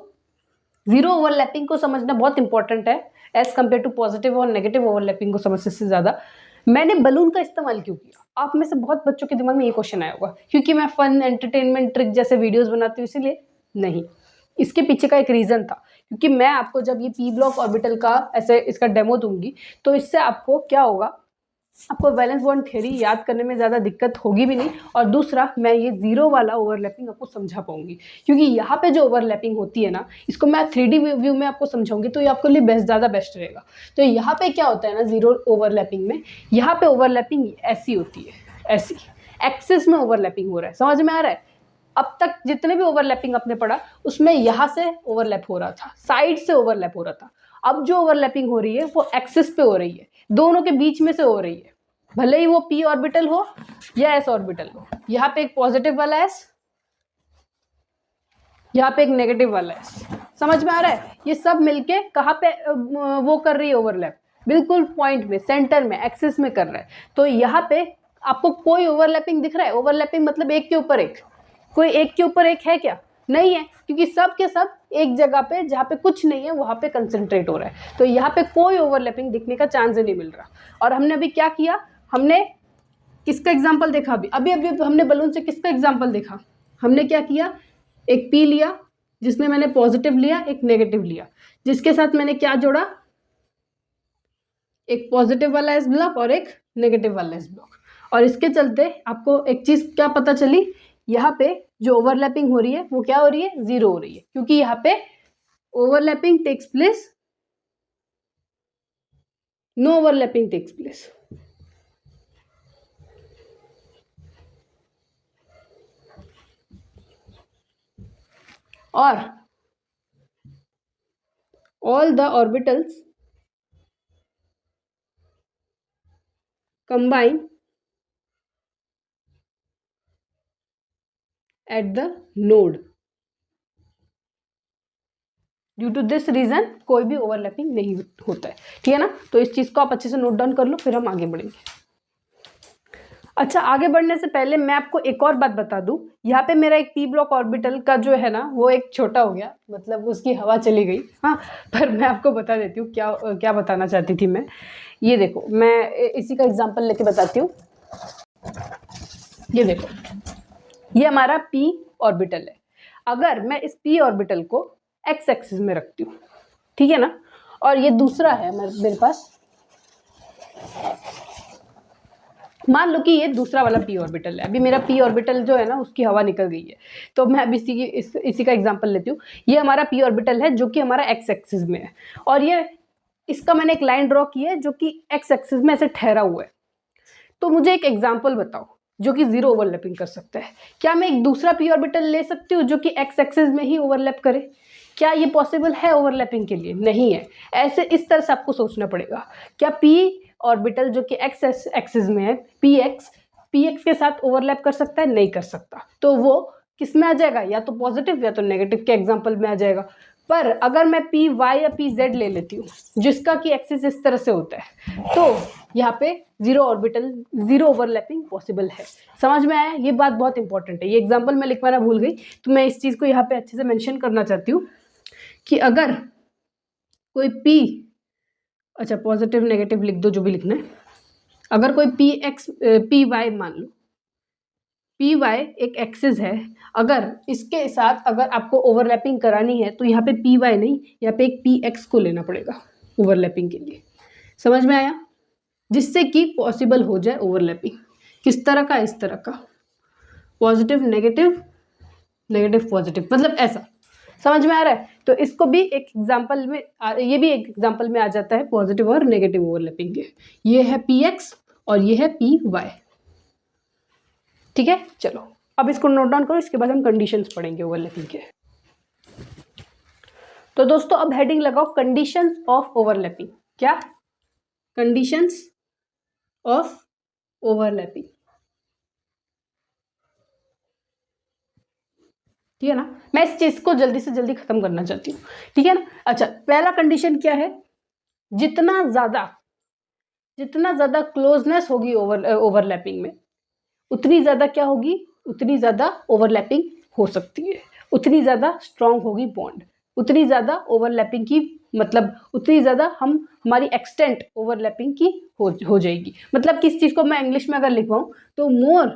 जीरो ओवरलैपिंग को समझना बहुत इंपॉर्टेंट है एज कंपेयर टू पॉजिटिव और नेगेटिव ओवरलैपिंग को समझने से ज्यादा। मैंने बलून का इस्तेमाल क्यों किया, आप में से बहुत बच्चों के दिमाग में ये क्वेश्चन आया होगा, क्योंकि मैं फन एंटरटेनमेंट ट्रिक जैसे वीडियोस बनाती हूँ इसीलिए? नहीं, इसके पीछे का एक रीजन था। क्योंकि मैं आपको जब ये पी ब्लॉक ऑर्बिटल का ऐसे इसका डेमो दूंगी तो इससे आपको क्या होगा, आपको वैलेंस बॉन्ड थ्योरी याद करने में ज़्यादा दिक्कत होगी भी नहीं, और दूसरा मैं ये जीरो वाला ओवरलैपिंग आपको समझा पाऊंगी। क्योंकि यहाँ पे जो ओवरलैपिंग होती है ना, इसको मैं 3D व्यू में आपको समझाऊंगी तो ये आपके लिए ज़्यादा बेस्ट रहेगा। तो यहाँ पे क्या होता है ना, जीरो ओवरलैपिंग में यहाँ पे ओवरलैपिंग ऐसी होती है, ऐसी एक्सिस में ओवरलैपिंग हो रहा है। समझ में आ रहा है? अब तक जितने भी ओवरलैपिंग आपने पढ़ा उसमें यहाँ से ओवरलैप हो रहा था, साइड से ओवरलैप हो रहा था। अब जो ओवरलैपिंग हो रही है वो एक्सिस पे हो रही है, दोनों के बीच में से हो रही है, भले ही वो p ऑर्बिटल हो या s ऑर्बिटल हो। यहाँ पे एक पॉजिटिव वाला s, यहाँ पे एक नेगेटिव वाला s। समझ में आ रहा है? ये सब मिलके कहाँ पे वो कर रही है ओवरलैप, बिल्कुल पॉइंट में, सेंटर में, एक्सिस में कर रहा है। तो यहाँ पे आपको कोई ओवरलैपिंग दिख रहा है? ओवरलैपिंग मतलब एक के ऊपर एक, कोई एक के ऊपर एक है क्या? नहीं है, क्योंकि सब के सब एक जगह पे जहाँ पे कुछ नहीं है वहाँ पे कंसंट्रेट हो रहा है। तो यहाँ पे कोई ओवरलैपिंग दिखने का चांस ही नहीं मिल रहा। और हमने अभी क्या किया, हमने किसका एग्जाम्पल देखा, अभी अभी हमने बलून से किसका एग्जाम्पल देखा, हमने क्या किया, एक पी लिया जिसमें मैंने पॉजिटिव लिया, एक नेगेटिव लिया, जिसके साथ मैंने क्या जोड़ा, एक पॉजिटिव वाला एस ब्लॉक और एक नेगेटिव वाला एस ब्लॉक। और इसके चलते आपको एक चीज क्या पता चली, यहाँ पे जो ओवरलैपिंग हो रही है वो क्या हो रही है, जीरो हो रही है, क्योंकि यहाँ पे overlapping takes place, no overlapping takes place. और all the orbitals combine at the node. Due to this region कोई भी ओवरलैपिंग नहीं होता है। ठीक है ना? तो इस चीज को आप अच्छे से नोट डाउन कर लो, फिर हम आगे बढ़ेंगे। अच्छा, आगे बढ़ने से पहले मैं आपको एक और बात बता दूं, यहाँ पे मेरा एक पी ब्लॉक ऑर्बिटल का जो है ना वो एक छोटा हो गया, मतलब उसकी हवा चली गई। हाँ, पर मैं आपको बता देती हूँ क्या क्या बताना चाहती थी मैं। ये देखो, मैं इसी का एग्जांपल लेके बताती हूँ। ये देखो, ये हमारा पी ऑर्बिटल है। अगर मैं इस पी ऑर्बिटल को एक्स एक्सिस में रखती हूँ, ठीक है ना, और ये दूसरा है मेरे पास, मान लो कि ये दूसरा वाला पी ऑर्बिटल है। अभी मेरा पी ऑर्बिटल जो है ना उसकी हवा निकल गई है, तो मैं अभी इसी का एग्जांपल लेती हूँ। ये हमारा पी ऑर्बिटल है जो कि हमारा एक्स एक्सिस में है, और ये इसका मैंने एक लाइन ड्रॉ की है जो कि एक्स एक्सिस में ऐसे ठहरा हुआ है। तो मुझे एक एग्जाम्पल बताओ जो कि जीरो ओवरलैपिंग कर सकता है। क्या मैं एक दूसरा पी ऑर्बिटल ले सकती हूँ जो कि एक्स एक्सिस में ही ओवरलैप करे? क्या ये पॉसिबल है ओवरलैपिंग के लिए? नहीं है। ऐसे इस तरह से आपको सोचना पड़ेगा। क्या पी ऑर्बिटल जो कि एक्स एक्सिस में है, पी एक्स के साथ ओवरलैप कर सकता है? नहीं कर सकता। तो वो किस में आ जाएगा, या तो पॉजिटिव या तो नेगेटिव के एग्जाम्पल में आ जाएगा। पर अगर मैं पी वाई या पी जेड ले लेती हूँ जिसका कि एक्सिस इस तरह से होता है, तो यहाँ पे जीरो ओवरलैपिंग पॉसिबल है। समझ में आया? ये बात बहुत इंपॉर्टेंट है। ये एग्जांपल मैं लिखवाना भूल गई, तो मैं इस चीज़ को यहाँ पे अच्छे से मेंशन करना चाहती हूँ कि अगर कोई पी, अच्छा पॉजिटिव नेगेटिव लिख दो जो भी लिखना है, अगर कोई पी वाई, मान लो पी वाई एक एक्सिस है, अगर इसके साथ अगर आपको ओवरलैपिंग करानी है तो यहाँ पे पी वाई नहीं, यहाँ पे एक पी एक्स को लेना पड़ेगा ओवरलैपिंग के लिए। समझ में आया? जिससे कि पॉसिबल हो जाए ओवरलैपिंग। किस तरह का? इस तरह का, पॉजिटिव नेगेटिव नेगेटिव पॉजिटिव, मतलब ऐसा। समझ में आ रहा है? तो इसको भी एक एग्जाम्पल में ये भी एक एग्जाम्पल में आ जाता है पॉजिटिव और नेगेटिव ओवरलैपिंग के। ये है px और ये है py। ठीक है, चलो अब इसको नोट डाउन करो, इसके बाद हम कंडीशंस पढ़ेंगे ओवरलैपिंग के। तो दोस्तों अब हेडिंग लगाओ कंडीशंस ऑफ ओवरलैपिंग। क्या? Conditions of overlapping. ठीक है ना, मैं इस चीज को जल्दी से जल्दी खत्म करना चाहती हूँ। ठीक है ना, अच्छा पहला कंडीशन क्या है? जितना ज्यादा क्लोजनेस होगी ओवरलैपिंग में, उतनी ज्यादा क्या होगी? उतनी ज्यादा ओवरलैपिंग हो सकती है, उतनी ज्यादा स्ट्रांग होगी बॉन्ड, उतनी ज्यादा ओवरलैपिंग की मतलब उतनी ज्यादा हमारी एक्सटेंट ओवरलैपिंग की हो जाएगी। मतलब किस चीज को मैं इंग्लिश में अगर लिखवाऊं तो more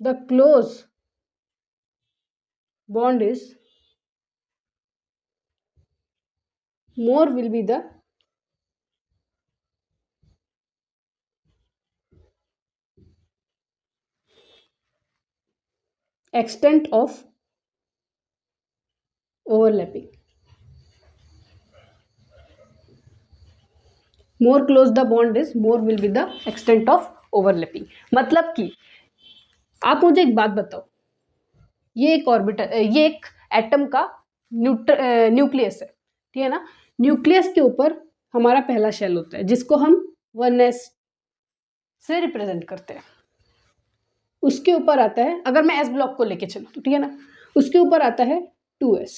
the close bond is, more will be the extent of overlapping. More close the bond is, more will be the extent of overlapping. मतलब कि आप मुझे एक बात बताओ, ये एक ऑर्बिटल, ये एक एटम का न्यूक्लियस है। ठीक है ना, न्यूक्लियस के ऊपर हमारा पहला शेल होता है जिसको हम 1s से रिप्रेजेंट करते हैं। उसके ऊपर आता है, अगर मैं एस ब्लॉक को लेके चलूँ तो ठीक है ना, उसके ऊपर आता है 2s,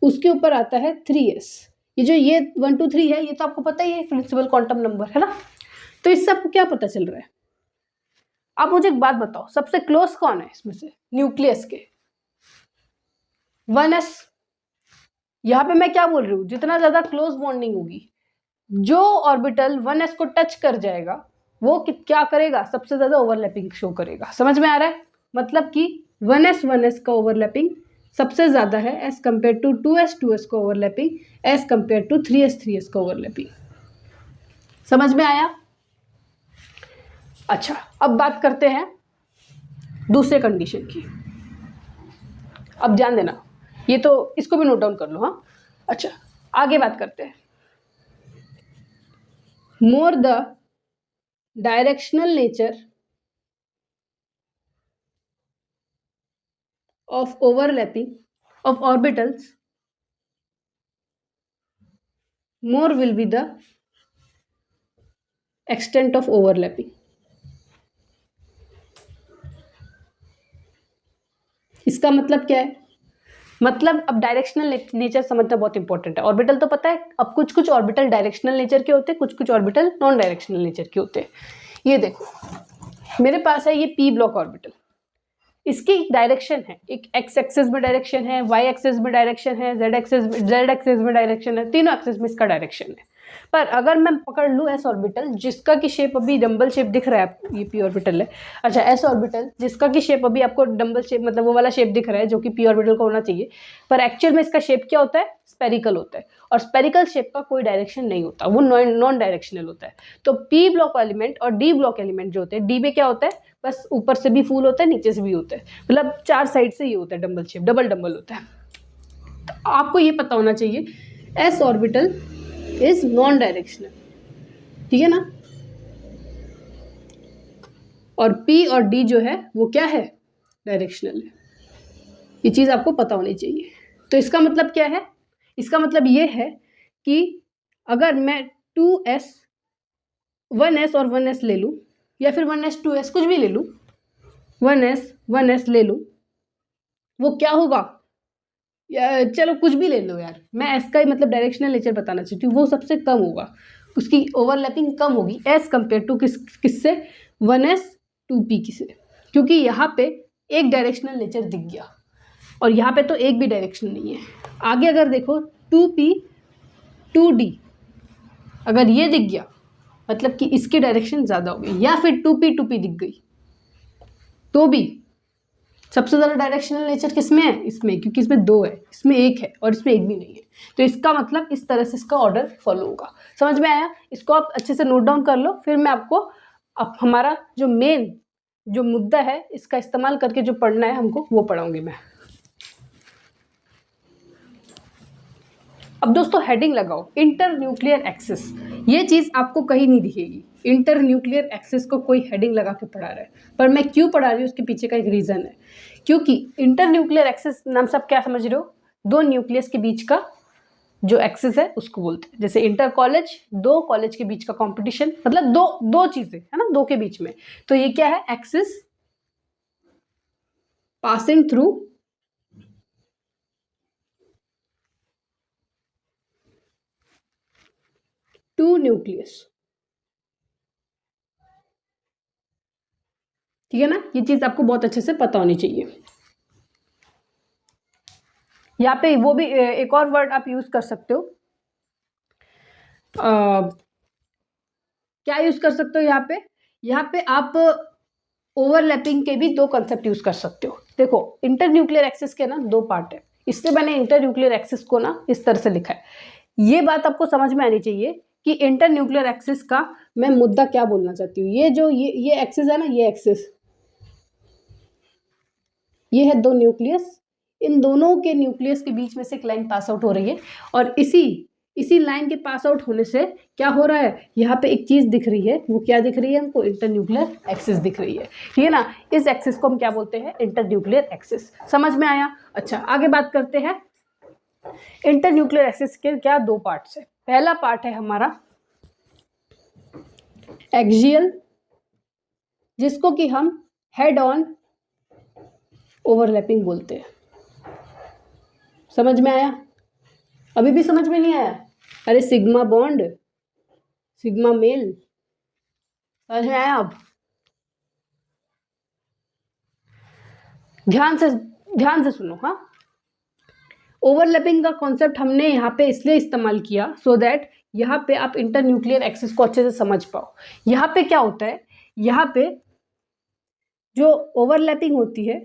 उसके ऊपर आता है 3s। ये जो ये 1 2 3 है, ये तो आपको पता ही है, प्रिंसिपल क्वांटम नंबर है ना। तो इससे आपको क्या पता चल रहा है? आप मुझे एक बात बताओ, सबसे क्लोज कौन है इसमें से न्यूक्लियस के? 1s। यहाँ पे मैं क्या बोल रही हूँ? जितना ज्यादा क्लोज बॉन्डिंग होगी, जो ऑर्बिटल 1s को टच कर जाएगा वो क्या करेगा? सबसे ज्यादा ओवरलैपिंग शो करेगा। समझ में आ रहा है? मतलब कि 1s का ओवरलैपिंग सबसे ज्यादा है एज कंपेयर टू 2s का overlapping, as compare to 3s का ओवरलैपिंग। समझ में आया? अच्छा अब बात करते हैं दूसरे कंडीशन की। अब ध्यान देना, ये तो इसको भी नोट डाउन कर लो। हाँ, अच्छा आगे बात करते हैं। More the directional nature of overlapping of orbitals, more will be the extent of overlapping. इसका मतलब क्या है? मतलब अब डायरेक्शनल नेचर समझना बहुत इंपॉर्टेंट है। ऑर्बिटल तो पता है, अब कुछ कुछ ऑर्बिटल डायरेक्शनल नेचर के होते हैं, कुछ कुछ ऑर्बिटल नॉन डायरेक्शनल नेचर के होते हैं। ये देखो मेरे पास है ये पी ब्लॉक ऑर्बिटल, इसकी डायरेक्शन है, एक एक्स एक्सिस में डायरेक्शन है, वाई एक्सिस में डायरेक्शन है, जेड एक्सिस में डायरेक्शन है, तीनों एक्सिस में इसका डायरेक्शन है। पर अगर मैं पकड़ लूँ एस ऑर्बिटल जिसका की शेप अभी डंबल शेप दिख रहा है आपको, ये पी ऑर्बिटल है। अच्छा एस ऑर्बिटल जिसका की शेप अभी आपको डंबल शेप मतलब वो वाला शेप दिख रहा है जो कि पी ऑर्बिटल का होना चाहिए, पर एक्चुअल में इसका शेप क्या होता है? स्पेरिकल होता है। और स्पेरिकल शेप का कोई डायरेक्शन नहीं होता, वो नॉन डायरेक्शनल होता है। तो पी ब्लॉक एलिमेंट और डी ब्लॉक एलिमेंट जो होते हैं, डी में क्या होता है? बस ऊपर से भी फूल होता है, नीचे से भी होता है, मतलब 4 साइड से ये होता है डंबल शेप, डबल डंबल होता है। तो आपको ये पता होना चाहिए S orbital is non directional. ठीक है ना, और पी और डी जो है वो क्या है? डायरेक्शनल है। ये चीज आपको पता होनी चाहिए। तो इसका मतलब क्या है? इसका मतलब ये है कि अगर मैं 2s 1s और 1s ले लूँ, या फिर 1s 2s कुछ भी ले लूँ, 1s ले लूँ, वो क्या होगा? चलो कुछ भी ले लो यार, मैं एस का ही मतलब डायरेक्शनल नेचर बताना चाहती हूँ, वो सबसे कम होगा, उसकी ओवरलैपिंग कम होगी एज कंपेयर टू किससे? 1s 2p की से, क्योंकि यहाँ पे एक डायरेक्शनल नेचर दिख गया और यहाँ पे तो एक भी डायरेक्शन नहीं है। आगे अगर देखो 2p 2d, अगर ये दिख गया मतलब कि इसकी डायरेक्शन ज़्यादा हो गई, या फिर 2p दिख गई तो भी सबसे ज़्यादा डायरेक्शनल नेचर किसमें है? इसमें, क्योंकि इसमें 2 है, इसमें 1 है और इसमें 1 भी नहीं है। तो इसका मतलब इस तरह से इसका ऑर्डर फॉलो होगा। समझ में आया? इसको आप अच्छे से नोट डाउन कर लो, फिर मैं आपको अब हमारा जो मेन जो मुद्दा है इसका इस्तेमाल करके जो पढ़ना है हमको वो पढ़ाऊंगी मैं। अब दोस्तों हेडिंग लगाओ, इंटर न्यूक्लियर एक्सिस। ये चीज़ आपको कहीं नहीं दिखेगी, इंटर न्यूक्लियर एक्सिस को कोई हेडिंग लगा के पढ़ा रहा है, पर मैं क्यों पढ़ा रही हूँ उसके पीछे का एक रीज़न है। क्योंकि इंटर न्यूक्लियर एक्सिस नाम से आप क्या समझ रहे हो, दो न्यूक्लियस के बीच का जो एक्सिस है उसको बोलते हैं। जैसे इंटर कॉलेज, दो कॉलेज के बीच का कंपटीशन, मतलब दो चीजें है ना, दो के बीच में। तो ये क्या है, axis passing through two nucleus. ठीक है ना, ये चीज आपको बहुत अच्छे से पता होनी चाहिए। यहाँ पे वो भी एक और वर्ड आप यूज कर सकते हो, क्या यूज कर सकते हो यहाँ पे आप ओवरलैपिंग के भी दो कंसेप्ट यूज कर सकते हो। देखो इंटर न्यूक्लियर एक्सिस के ना दो पार्ट है, इससे मैंने इंटर न्यूक्लियर एक्सिस को ना इस तरह से लिखा है। ये बात आपको समझ में आनी चाहिए कि इंटर न्यूक्लियर एक्सिस का मैं मुद्दा क्या बोलना चाहती हूँ। ये जो ये एक्सिस है ना, ये एक्सिस, ये है दो न्यूक्लियस, इन दोनों के न्यूक्लियस के बीच में से एक लाइन पास आउट हो रही है, और इसी लाइन के पास आउट होने से क्या हो रहा है, यहाँ पे एक चीज दिख रही है। वो क्या दिख रही है हमको, इंटर न्यूक्लियर एक्सिस दिख रही है। ठीक है ना, इस एक्सिस को हम क्या बोलते हैं, इंटर न्यूक्लियर एक्सिस। समझ में आया। अच्छा आगे बात करते हैं। इंटर न्यूक्लियर एक्सिस के क्या दो पार्ट्स है। पहला पार्ट है हमारा एक्सियल, जिसको कि हम हेड ऑन ओवरलैपिंग बोलते हैं। समझ में आया, अभी भी समझ में नहीं आया, अरे सिग्मा बॉन्ड, सिग्मा मेल, समझ में आया। अब ध्यान से सुनो। हाँ, ओवरलैपिंग का कॉन्सेप्ट हमने यहाँ पे इसलिए इस्तेमाल किया सो दैट यहाँ पे आप इंटर न्यूक्लियर एक्सिस को अच्छे से समझ पाओ। यहाँ पे क्या होता है, यहाँ पे जो ओवरलैपिंग होती है,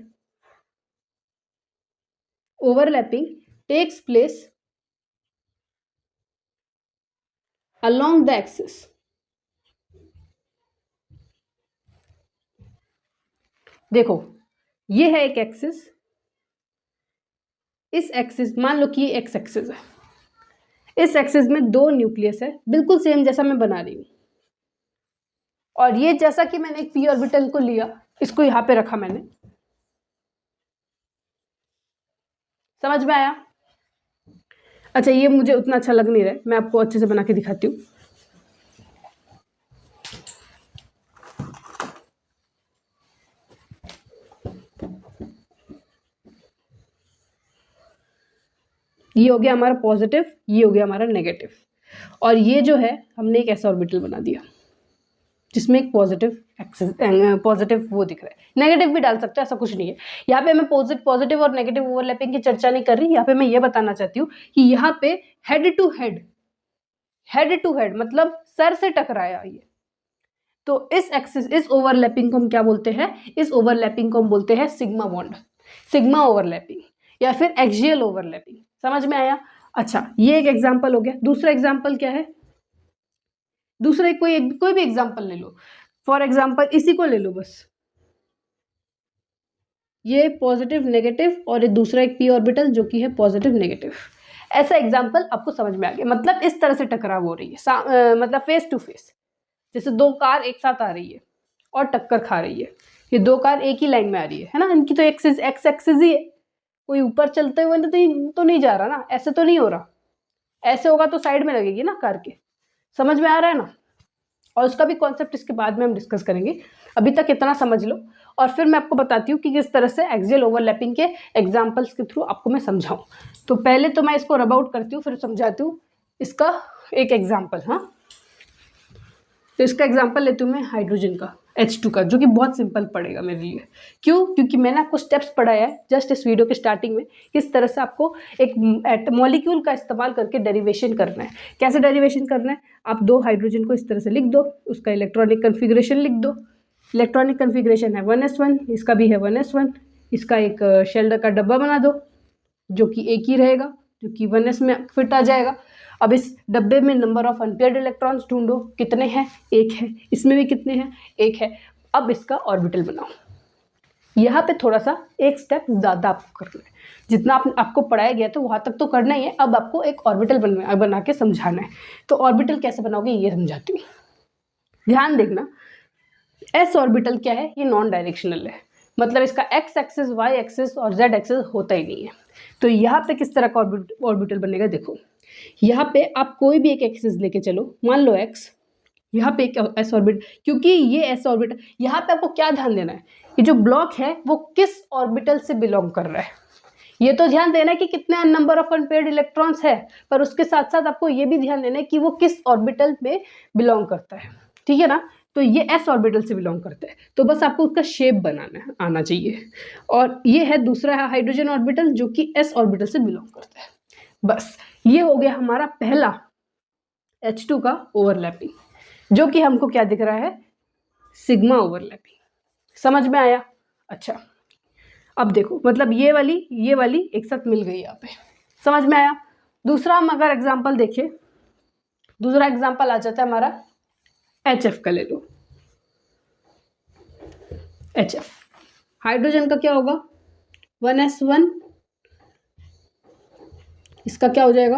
overlapping takes place along the axis। देखो ये है एक एक्सिस, इस एक्सिस मान लो कि ये एक्स एक्सिस है, इस एक्सिस में दो न्यूक्लियस है बिल्कुल सेम जैसा मैं बना रही हूं, और ये जैसा कि मैंने एक पी ऑर्बिटल को लिया, इसको यहां पे रखा मैंने। समझ में आया। अच्छा ये मुझे उतना अच्छा लग नहीं रहा है, मैं आपको अच्छे से बना के दिखाती हूँ। ये हो गया हमारा पॉजिटिव, ये हो गया हमारा नेगेटिव, और ये जो है हमने एक ऐसा ऑर्बिटल बना दिया जिसमें एक पॉजिटिव वो दिख रहा है। नेगेटिव भी डाल सकते हो, ऐसा कुछ नहीं है। यहाँ पे मैं पॉजिटिव और नेगेटिव ओवरलैपिंग की चर्चा नहीं कर रही। यहाँ पे मैं ये बताना चाहती हूँ कि यहाँ पे हेड टू हेड मतलब सर से टकराया ये, तो इस एक्सिस, इस ओवरलैपिंग को हम क्या बोलते हैं, इस ओवरलैपिंग को हम बोलते हैं सिग्मा बॉन्ड, सिग्मा ओवरलैपिंग या फिर एक्सियल ओवरलैपिंग। समझ में आया। अच्छा ये एक एग्जांपल हो गया। दूसरा एग्जांपल क्या है, दूसरा कोई भी एग्जांपल ले लो। फॉर एग्जांपल इसी को ले लो बस, ये पॉजिटिव नेगेटिव और ये दूसरा एक पी ऑर्बिटल जो कि है पॉजिटिव नेगेटिव। ऐसा एग्जांपल आपको समझ में आ गया। मतलब इस तरह से टकराव हो रही है, मतलब फेस टू फेस, जैसे दो कार एक साथ आ रही है और टक्कर खा रही है। ये दो कार एक ही लाइन में आ रही है ना, इनकी तो एक्सिस एक्स एक्सिस ही है, कोई ऊपर चलते हुए तो नहीं जा रहा ना, ऐसे तो नहीं हो रहा। ऐसे होगा तो साइड में लगेगी ना कार के। समझ में आ रहा है ना। और उसका भी कॉन्सेप्ट इसके बाद में हम डिस्कस करेंगे, अभी तक इतना समझ लो, और फिर मैं आपको बताती हूँ कि किस तरह से एक्सियल ओवरलैपिंग के एग्जाम्पल्स के थ्रू आपको मैं समझाऊँ। तो पहले तो मैं इसको रब आउट करती हूँ, फिर समझाती हूँ इसका एक एग्जाम्पल। हाँ, तो इसका एग्जाम्पल लेती हूँ मैं हाइड्रोजन का, H2 का, जो कि बहुत सिंपल पड़ेगा मेरे लिए। क्यों, क्योंकि मैंने आपको स्टेप्स पढ़ाया है जस्ट इस वीडियो के स्टार्टिंग में, किस तरह से आपको एक मॉलिक्यूल का इस्तेमाल करके डेरिवेशन करना है। कैसे डेरिवेशन करना है, आप दो हाइड्रोजन को इस तरह से लिख दो, उसका इलेक्ट्रॉनिक कन्फिग्रेशन लिख दो। इलेक्ट्रॉनिक कन्फिग्रेशन है 1s1, इसका भी है 1s1, इसका एक शेल्डर का डब्बा बना दो जो कि एक ही रहेगा, जो कि 1s में फिट आ जाएगा। अब इस डब्बे में नंबर ऑफ अनपेयर्ड इलेक्ट्रॉन्स ढूंढो, कितने हैं, एक है। इसमें भी कितने हैं, एक है। अब इसका ऑर्बिटल बनाओ। यहाँ पे थोड़ा सा एक स्टेप ज़्यादा आपको करना है, जितना आपको पढ़ाया गया तो वहाँ तक तो करना ही है, अब आपको एक ऑर्बिटल बना के समझाना है। तो ऑर्बिटल कैसे बनाओगे ये समझाती हूँ, ध्यान देखना। एस ऑर्बिटल क्या है, ये नॉन डायरेक्शनल है, मतलब इसका एक्स एक्सिस, वाई एक्सिस और जेड एक्सिस होता ही नहीं है। तो यहाँ पे किस तरह का ऑर्बिटल बनेगा, देखो यहाँ पे आप कोई भी एक एक्सिस लेके चलो, मान लो एक्स, यहाँ पे एक एस ऑर्बिट, क्योंकि ये एस ऑर्बिटल, यहाँ पे आपको क्या ध्यान देना है, ये जो ब्लॉक है वो किस ऑर्बिटल से बिलोंग कर रहा है, ये तो ध्यान देना है कि कितने नंबर ऑफ अनपेयर्ड इलेक्ट्रॉन्स है, पर उसके साथ साथ आपको ये भी ध्यान देना है कि वो किस ऑर्बिटल में बिलोंग करता है, ठीक है ना। तो ये एस ऑर्बिटल से बिलोंग करता है, तो बस आपको उसका शेप बनाना आना चाहिए। और ये है दूसरा है हाइड्रोजन ऑर्बिटल जो कि एस ऑर्बिटल से बिलोंग करता है। बस ये हो गया हमारा पहला H2 का ओवरलैपिंग, जो कि हमको क्या दिख रहा है, सिग्मा ओवरलैपिंग। समझ में आया? अच्छा, अब देखो मतलब ये वाली एक साथ मिल गई यहाँ पे, समझ में आया। दूसरा हम अगर एग्जांपल देखें, दूसरा एग्जांपल आ जाता है हमारा HF का, ले लो HF। हाइड्रोजन का क्या होगा, 1s1, इसका क्या हो जाएगा,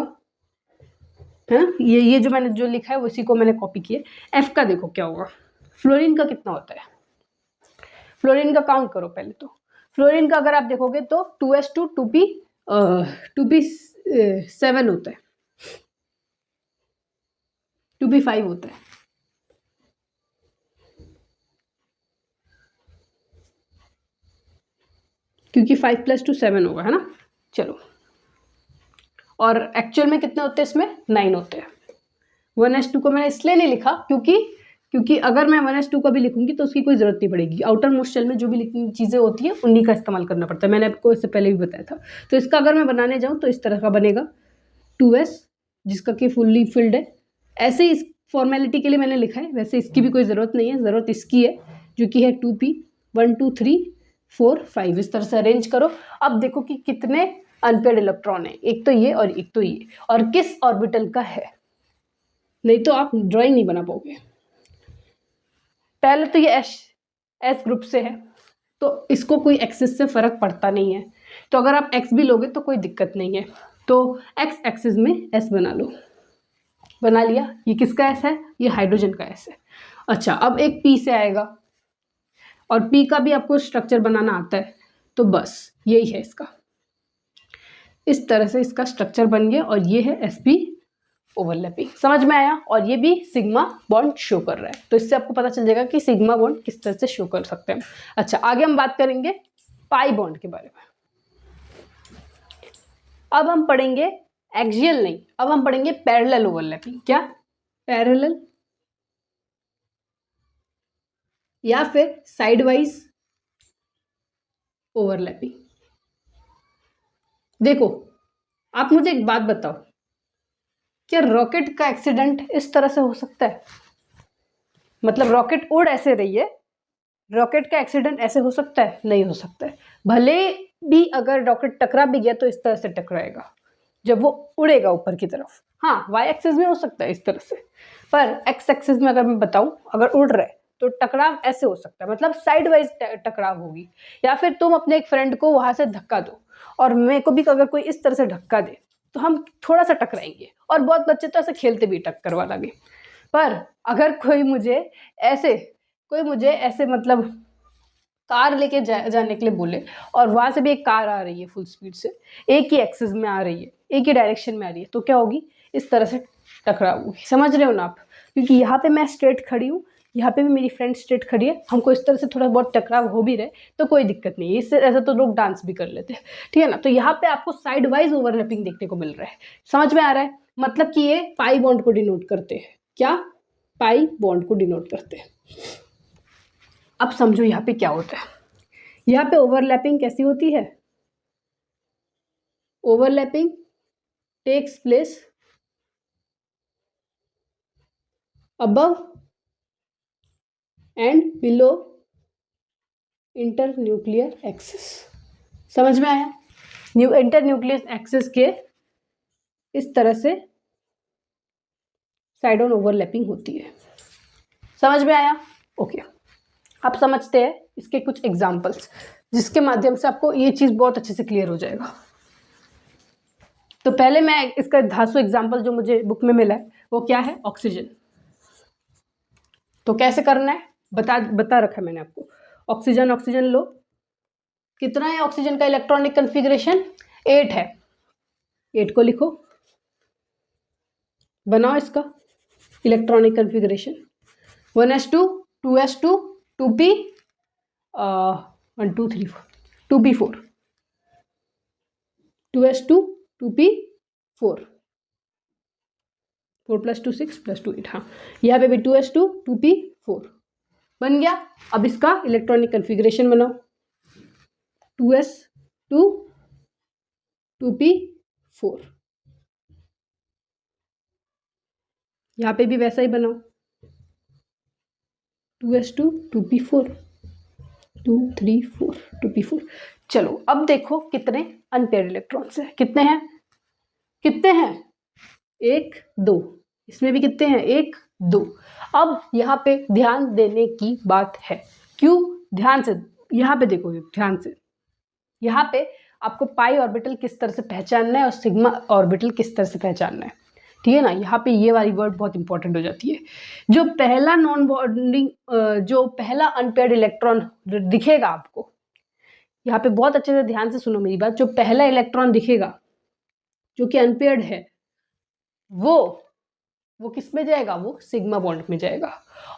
है ना, ये जो मैंने जो लिखा है उसी को मैंने कॉपी किया। F का देखो क्या होगा, फ्लोरीन का कितना होता है, फ्लोरीन का काउंट करो पहले। तो फ्लोरीन का अगर आप देखोगे तो 2s2 2p7 होता है, 2p5 होता है, क्योंकि 5 + 2 7 होगा, है ना। चलो, और एक्चुअल में कितने होते हैं इसमें, 9 होते हैं। 1s2 को मैंने इसलिए नहीं लिखा क्योंकि अगर मैं 1s2 का भी लिखूंगी तो उसकी कोई ज़रूरत नहीं पड़ेगी, आउटर मोस्ट शेल में जो भी चीज़ें होती हैं उन्हीं का इस्तेमाल करना पड़ता है, मैंने आपको इससे पहले भी बताया था। तो इसका अगर मैं बनाने जाऊँ तो इस तरह का बनेगा, 2s जिसका कि फुल्ली फिल्ड है। ऐसे ही इस फॉर्मेलिटी के लिए मैंने लिखा है, वैसे इसकी भी कोई ज़रूरत नहीं है, ज़रूरत इसकी है जो कि है 2p 1 2 3 4 5, इस तरह से अरेंज करो। अब देखो कि कितने अनपेयर्ड इलेक्ट्रॉन है, एक तो ये और एक तो ये, और किस ऑर्बिटल का है, नहीं तो आप ड्राइंग नहीं बना पाओगे। पहले तो ये एस ग्रुप से है, तो इसको कोई एक्सिस से फर्क पड़ता नहीं है, तो अगर आप एक्स भी लोगे तो कोई दिक्कत नहीं है। तो एक्स एक्सिस में एस बना लो, बना लिया। ये किसका एस है, ये हाइड्रोजन का एस है। अच्छा, अब एक पी से आएगा, और पी का भी आपको स्ट्रक्चर बनाना आता है, तो बस यही है इसका, इस तरह से इसका स्ट्रक्चर बन गया, और ये है sp ओवरलैपिंग। समझ में आया? और ये भी सिग्मा बॉन्ड शो कर रहा है, तो इससे आपको पता चल जाएगा कि सिग्मा बॉन्ड किस तरह से शो कर सकते हैं। अच्छा, आगे हम बात करेंगे पाई बॉन्ड के बारे में। अब हम पढ़ेंगे एक्सियल नहीं, अब हम पढ़ेंगे पैरेलल ओवरलैपिंग। क्या? पैरेलल या फिर साइड वाइज ओवरलैपिंग। देखो, आप मुझे एक बात बताओ, क्या रॉकेट का एक्सीडेंट इस तरह से हो सकता है? मतलब रॉकेट उड़ ऐसे रही है, रॉकेट का एक्सीडेंट ऐसे हो सकता है? नहीं हो सकता है। भले भी अगर रॉकेट टकरा भी गया तो इस तरह से टकराएगा जब वो उड़ेगा ऊपर की तरफ। हाँ, वाई एक्सिस में हो सकता है इस तरह से, पर एक्स एक्सिस में अगर मैं बताऊं, अगर उड़ रहा है तो टकराव ऐसे हो सकता है, मतलब साइड वाइज टकराव होगी। या फिर तुम अपने एक फ्रेंड को वहां से धक्का दो, और मेरे को भी अगर कोई इस तरह से धक्का दे तो हम थोड़ा सा टकराएंगे, और बहुत बच्चे तो ऐसे खेलते भी टक्कर वाला भी। पर अगर कोई मुझे ऐसे मतलब कार लेके जाने के लिए बोले, और वहां से भी एक कार आ रही है फुल स्पीड से, एक ही एक्सिस में आ रही है, एक ही डायरेक्शन में आ रही है, तो क्या होगी? इस तरह से टकराव होगी। समझ रहे हो ना आप? क्योंकि यहाँ पे मैं स्ट्रेट खड़ी हूँ, यहाँ पे भी मेरी फ्रेंड स्ट्रेट खड़ी है, हमको इस तरह से थोड़ा बहुत टकराव हो भी रहे तो कोई दिक्कत नहीं है, इससे ऐसा तो लोग डांस भी कर लेते हैं, ठीक है ना। तो यहाँ पे आपको साइड वाइज ओवरलैपिंग देखने को मिल रहा है। समझ में आ रहा है? मतलब कि ये पाई बॉन्ड को डिनोट करते हैं। क्या? पाई बॉन्ड को डिनोट करते हैं। अब समझो यहाँ पे क्या होता है। यहाँ पे ओवरलैपिंग कैसी होती है? Overlapping takes place above and below internuclear axis. समझ में आया? इंटरन्यूक्लियर एक्सिस के इस तरह से साइड ऑन ओवरलैपिंग होती है। समझ में आया? ओके, अब समझते हैं इसके कुछ एग्जांपल्स। जिसके माध्यम से आपको ये चीज़ बहुत अच्छे से क्लियर हो जाएगा। तो पहले मैं इसका धांसू एग्जाम्पल जो मुझे बुक में मिला है वो क्या है, ऑक्सीजन। तो कैसे करना है बता रखा है मैंने आपको। ऑक्सीजन लो, कितना है ऑक्सीजन का इलेक्ट्रॉनिक कन्फिग्रेशन, 8 है। 8 को लिखो, बनाओ इसका electronic configuration. 1s2 2s2 2p 1 2 3 4 2p4 2s2 2p4 4 + 2 6 + 2 8। हाँ, यहाँ पे भी 2s2 2p4 बन गया। अब इसका इलेक्ट्रॉनिक कन्फिग्रेशन बनाओ, 2s2 2p4। यहाँ पे भी वैसा ही बनाओ, 2s2 2p4 2 3 4 2p4। चलो अब देखो कितने अनपेयर्ड इलेक्ट्रॉन्स हैं। कितने हैं, 1 2। इसमें भी कितने हैं, 1 2। अब यहाँ पे ध्यान देने की बात है। क्यों, ध्यान से यहाँ पे देखो, ध्यान से। यहाँ पे आपको पाई ऑर्बिटल किस तरह से पहचानना है और सिग्मा ऑर्बिटल किस तरह से पहचानना है, ठीक है ना। यहाँ पे ये वाली वर्ड बहुत इंपॉर्टेंट हो जाती है। जो पहला नॉन बॉन्डिंग, जो पहला अनपेयर्ड इलेक्ट्रॉन दिखेगा आपको, यहाँ पे बहुत अच्छे से ध्यान से सुनो मेरी बात। जो पहला इलेक्ट्रॉन दिखेगा जो कि अनपेयर्ड है, वो किस में जाएगा, वो सिग्मा बॉन्ड में जाएगा।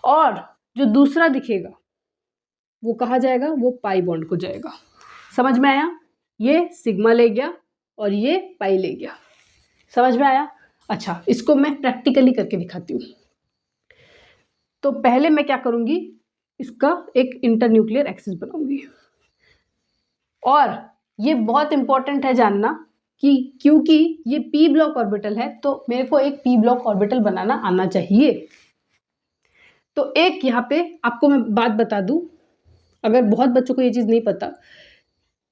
और जो दूसरा दिखेगा वो कहाँ जाएगा, वो पाई बॉन्ड को जाएगा। समझ में आया, ये सिग्मा ले गया और ये पाई ले गया। समझ में आया। अच्छा, इसको मैं प्रैक्टिकली करके दिखाती हूँ। तो पहले मैं क्या करूँगी, इसका एक इंटरन्यूक्लियर एक्सिस बनाऊंगी। और ये बहुत इंपॉर्टेंट है जानना कि क्योंकि ये p ब्लॉक ऑर्बिटल है तो मेरे को एक p ब्लॉक ऑर्बिटल बनाना आना चाहिए। तो एक यहाँ पे आपको मैं बात बता दूं, अगर बहुत बच्चों को ये चीज़ नहीं पता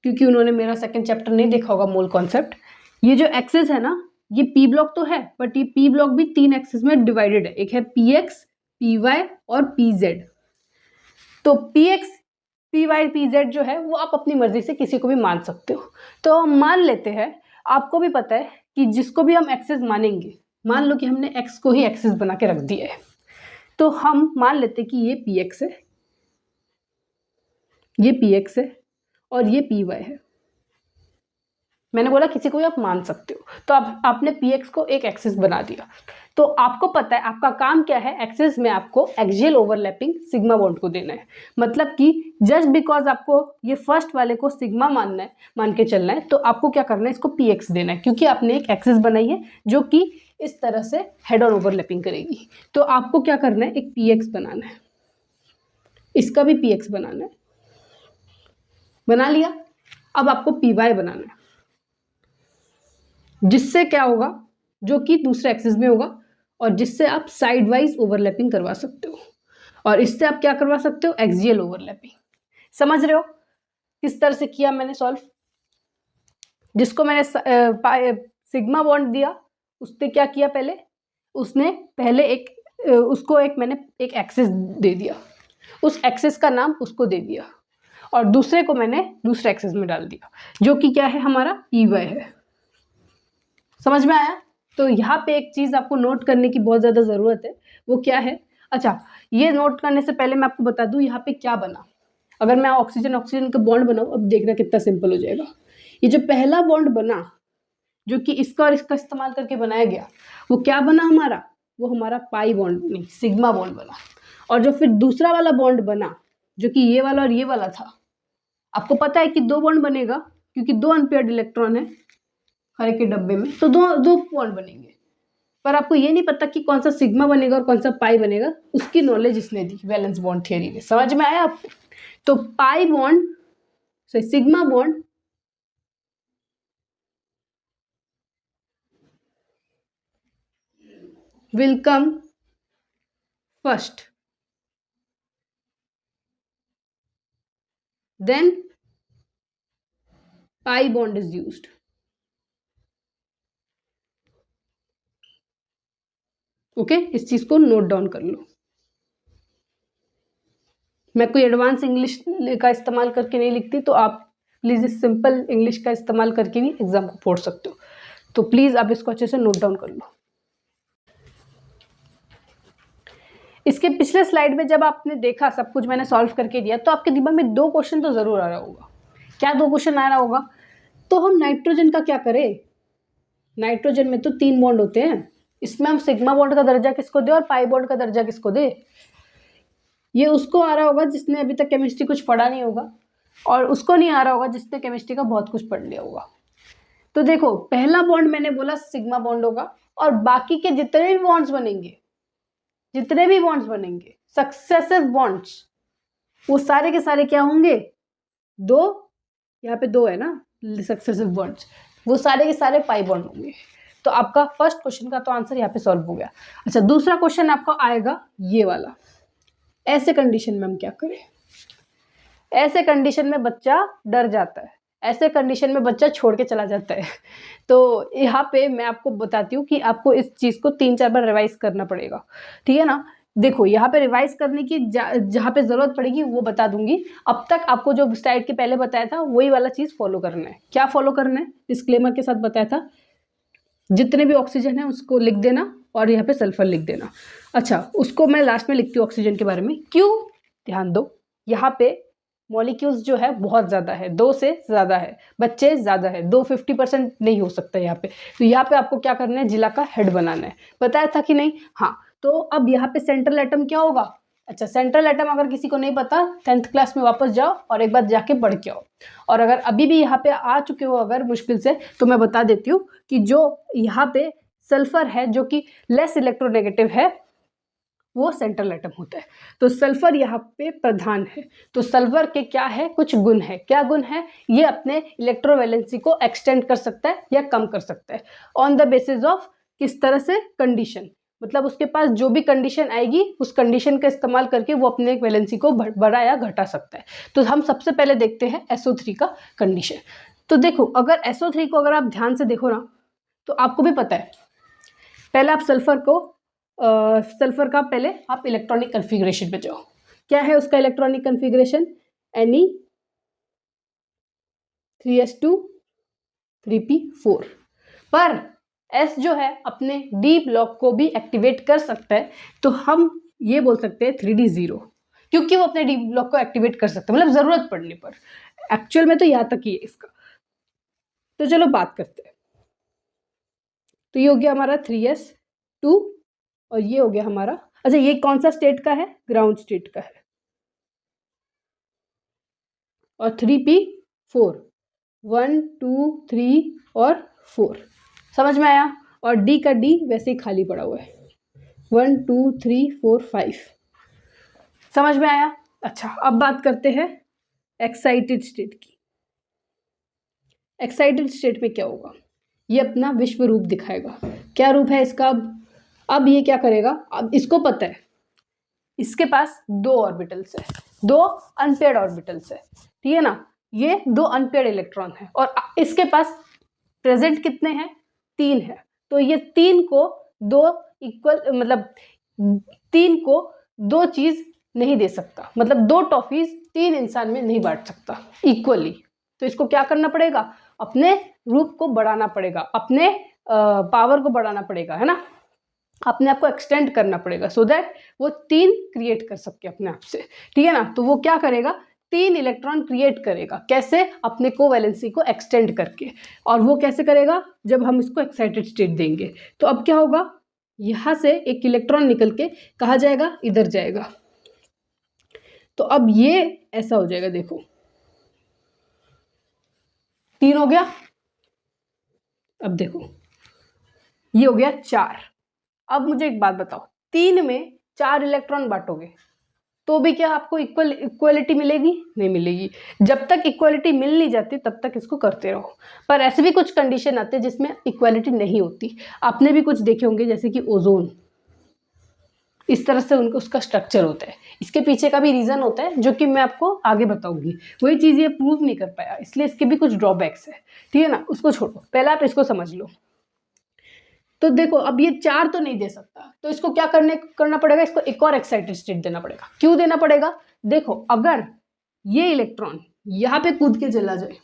क्योंकि उन्होंने मेरा सेकंड चैप्टर नहीं देखा होगा मोल कॉन्सेप्ट। ये जो एक्सिस है ना, ये p ब्लॉक तो है, बट ये p ब्लॉक भी 3 एक्सिस में डिवाइडेड है। एक है px, py और pz। तो px, py, pz जो है वो आप अपनी मर्जी से किसी को भी मान सकते हो। तो हम मान लेते हैं, आपको भी पता है कि जिसको भी हम एक्सिस मानेंगे, मान लो कि हमने x को ही एक्सिस बना के रख दिया है, तो हम मान लेते हैं कि ये px है, ये px है और ये py है। मैंने बोला किसी को भी आप मान सकते हो। तो आपने px को एक एक्सिस बना दिया। तो आपको पता है आपका काम क्या है, एक्सिस में आपको एक्सियल ओवरलैपिंग सिग्मा बॉन्ड को देना है। मतलब कि जस्ट बिकॉज आपको ये फर्स्ट वाले को सिग्मा मानना है, मान के चलना है, तो आपको क्या करना है, इसको px देना है, क्योंकि आपने एक एक्सिस बनाई है जो कि इस तरह से हेड ऑन ओवरलैपिंग करेगी। तो आपको क्या करना है, एक px बनाना है, इसका भी px बनाना है। बना लिया। अब आपको py बनाना है, जिससे क्या होगा, जो कि दूसरे एक्सिस में होगा और जिससे आप साइड वाइज ओवरलैपिंग करवा सकते हो। और इससे आप क्या करवा सकते हो, एक्सियल ओवरलैपिंग। समझ रहे हो किस तरह से किया मैंने सॉल्व। जिसको मैंने सिग्मा बॉन्ड दिया उसने क्या किया, पहले उसने उसको मैंने एक एक्सिस दे दिया, उस एक्सिस का नाम उसको दे दिया और दूसरे को मैंने दूसरे एक्सिस में डाल दिया, जो कि क्या है, हमारा py है। समझ में आया। तो यहाँ पे एक चीज़ आपको नोट करने की बहुत ज़्यादा ज़रूरत है, वो क्या है। अच्छा, ये नोट करने से पहले मैं आपको बता दूँ यहाँ पे क्या बना। अगर मैं ऑक्सीजन का बॉन्ड बनाऊँ, अब देखना कितना सिंपल हो जाएगा। ये जो पहला बॉन्ड बना, जो कि इसका और इसका इस्तेमाल करके बनाया गया, वो क्या बना हमारा, वो हमारा पाई बॉन्ड नहीं, सिग्मा बॉन्ड बना। और जो फिर दूसरा वाला बॉन्ड बना, जो कि ये वाला और ये वाला था, आपको पता है कि 2 बॉन्ड बनेगा क्योंकि 2 अनपेयर्ड इलेक्ट्रॉन है हर एक के डब्बे में, तो दो बॉन्ड बनेंगे। पर आपको ये नहीं पता कि कौन सा सिग्मा बनेगा और कौन सा पाई बनेगा, उसकी नॉलेज इसने दी वैलेंस बॉन्ड थ्योरी में। समझ में आया आपको। तो पाई बॉन्ड से sigma bond will come first, then pi bond is used. Okay, इस चीज को नोट डाउन कर लो। मैं कोई एडवांस इंग्लिश का इस्तेमाल करके नहीं लिखती, तो आप प्लीज़ इस सिंपल इंग्लिश का इस्तेमाल करके भी एग्जाम को फोड़ सकते हो। तो प्लीज़ आप इसको अच्छे से नोट डाउन कर लो। इसके पिछले स्लाइड में जब आपने देखा सब कुछ मैंने सॉल्व करके दिया, तो आपके दिमाग में 2 क्वेश्चन तो ज़रूर आ रहा होगा। क्या 2 क्वेश्चन आ रहा होगा? तो हम नाइट्रोजन का क्या करें? नाइट्रोजन में तो 3 बॉन्ड होते हैं, इसमें हम सिग्मा बॉन्ड का दर्जा किसको दें और पाई बॉन्ड का दर्जा किसको दें? ये उसको आ रहा होगा जिसने अभी तक केमिस्ट्री कुछ पढ़ा नहीं होगा, और उसको नहीं आ रहा होगा जिसने केमिस्ट्री का बहुत कुछ पढ़ लिया होगा। तो देखो, पहला बॉन्ड मैंने बोला सिग्मा बॉन्ड होगा, और बाकी के जितने भी बॉन्ड्स बनेंगे सक्सेसिव बॉन्ड्स, वो सारे के सारे क्या होंगे? 2, यहाँ पे 2 है ना सक्सेसिव बॉन्ड्स, वो सारे के सारे पाई बॉन्ड होंगे। तो आपका फर्स्ट क्वेश्चन का तो आंसर यहाँ पे सॉल्व हो गया। अच्छा, दूसरा क्वेश्चन आपका आएगा ये वाला, ऐसे कंडीशन में हम क्या करें? ऐसे कंडीशन में बच्चा डर जाता है, ऐसे कंडीशन में बच्चा छोड़ के चला जाता है। तो यहाँ पे मैं आपको बताती हूँ कि आपको इस चीज़ को 3-4 बार रिवाइज करना पड़ेगा, ठीक है ना। देखो, यहाँ पे रिवाइज करने की जहाँ पे ज़रूरत पड़ेगी वो बता दूंगी। अब तक आपको जो स्लाइड के पहले बताया था वही वाला चीज़ फॉलो करना है। क्या फॉलो करना है? डिस्क्लेमर के साथ बताया था, जितने भी ऑक्सीजन है उसको लिख देना और यहाँ पे सल्फर लिख देना। अच्छा, उसको मैं लास्ट में लिखती हूँ ऑक्सीजन के बारे में। क्यों? ध्यान दो, यहाँ पे मॉलिक्यूल्स जो है बहुत ज़्यादा है, 2 से ज़्यादा है, बच्चे ज़्यादा है, 2 50% नहीं हो सकता यहाँ पे। तो यहाँ पे आपको क्या करना है? जिला का हेड बनाना है। बताया था कि नहीं? हाँ। तो अब यहाँ पे सेंट्रल एटम क्या होगा? अच्छा, सेंट्रल एटम अगर किसी को नहीं पता, 10th क्लास में वापस जाओ और एक बार जाके पढ़ के आओ। और अगर अभी भी यहाँ पे आ चुके हो अगर मुश्किल से, तो मैं बता देती हूँ कि जो यहाँ पे सल्फर है जो कि लेस इलेक्ट्रोनेगेटिव है, वो सेंट्रल एटम होता है। तो सल्फर यहाँ पे प्रधान है। तो सल्फर के क्या है? कुछ गुण है। क्या गुण है? ये अपने इलेक्ट्रोवैलेंसी को एक्सटेंड कर सकता है या कम कर सकता है ऑन द बेसिस ऑफ किस तरह से? कंडीशन। मतलब उसके पास जो भी कंडीशन आएगी उस कंडीशन का इस्तेमाल करके वो अपने वैलेंसी को बढ़ा या घटा सकता है। तो हम सबसे पहले देखते हैं SO3 का कंडीशन। तो देखो, अगर SO3 को अगर आप ध्यान से देखो ना, तो आपको भी पता है, पहले आप सल्फर का पहले आप इलेक्ट्रॉनिक कन्फिग्रेशन पे जाओ। क्या है उसका इलेक्ट्रॉनिक कन्फिग्रेशन? Ne3s2 3p4। पर S जो है अपने D ब्लॉक को भी एक्टिवेट कर सकता है, तो हम ये बोल सकते हैं 3d0, क्योंकि वो अपने D ब्लॉक को एक्टिवेट कर सकता है, मतलब जरूरत पड़ने पर। एक्चुअल में तो यहाँ तक ही है इसका। तो चलो बात करते हैं। तो ये हो गया हमारा 3s2 और ये हो गया हमारा, अच्छा ये कौन सा स्टेट का है? ग्राउंड स्टेट का है। और 3p4, 1 2 3 और 4, समझ में आया? और D का D वैसे ही खाली पड़ा हुआ है, 1 2 3 4 5, समझ में आया? अच्छा, अब बात करते हैं एक्साइटेड स्टेट की। एक्साइटेड स्टेट में क्या होगा? ये अपना विश्व रूप दिखाएगा। क्या रूप है इसका? अब ये क्या करेगा? अब इसको पता है इसके पास 2 ऑर्बिटल्स है, 2 अनपेयर्ड ऑर्बिटल्स है, ठीक है ना। ये 2 अनपेयर्ड इलेक्ट्रॉन है और इसके पास प्रेजेंट कितने हैं? 3 है। तो ये 3 को 2 इक्वल, मतलब 3 को 2 चीज नहीं दे सकता, मतलब 2 टॉफीज 3 इंसान में नहीं बांट सकता इक्वली। तो इसको क्या करना पड़ेगा? अपने रूप को बढ़ाना पड़ेगा, अपने पावर को बढ़ाना पड़ेगा, है ना, अपने आप को एक्सटेंड करना पड़ेगा, सो दैट वो 3 क्रिएट कर सके अपने आप से, ठीक है ना। तो वो क्या करेगा? 3 इलेक्ट्रॉन क्रिएट करेगा। कैसे? अपने कोवैलेंसी को एक्सटेंड करके। और वो कैसे करेगा? जब हम इसको एक्साइटेड स्टेट देंगे। तो अब क्या होगा? यहाँ से एक इलेक्ट्रॉन निकल के कहाँ जाएगा? इधर जाएगा। तो अब ये ऐसा हो जाएगा, देखो 3 हो गया। अब देखो ये हो गया 4। अब मुझे एक बात बताओ, 3 में 4 इलेक्ट्रॉन बांटोगे तो भी क्या आपको इक्वलिटी मिलेगी? नहीं मिलेगी। जब तक इक्वलिटी मिल नहीं जाती तब तक इसको करते रहो। पर ऐसे भी कुछ कंडीशन आते हैं जिसमें इक्वलिटी नहीं होती। आपने भी कुछ देखे होंगे, जैसे कि ओजोन, इस तरह से उसका स्ट्रक्चर होता है। इसके पीछे का भी रीज़न होता है जो कि मैं आपको आगे बताऊंगी। वही चीज़ ये प्रूव नहीं कर पाया, इसलिए इसके भी कुछ ड्रॉबैक्स है, ठीक है ना। उसको छोड़ो, पहले आप इसको समझ लो। तो देखो, अब ये 4 तो नहीं दे सकता, तो इसको क्या करना पड़ेगा, इसको एक और एक्साइटेड स्टेट देना पड़ेगा। क्यों देना पड़ेगा, देखो अगर ये इलेक्ट्रॉन यहाँ पे कूद के चला जाए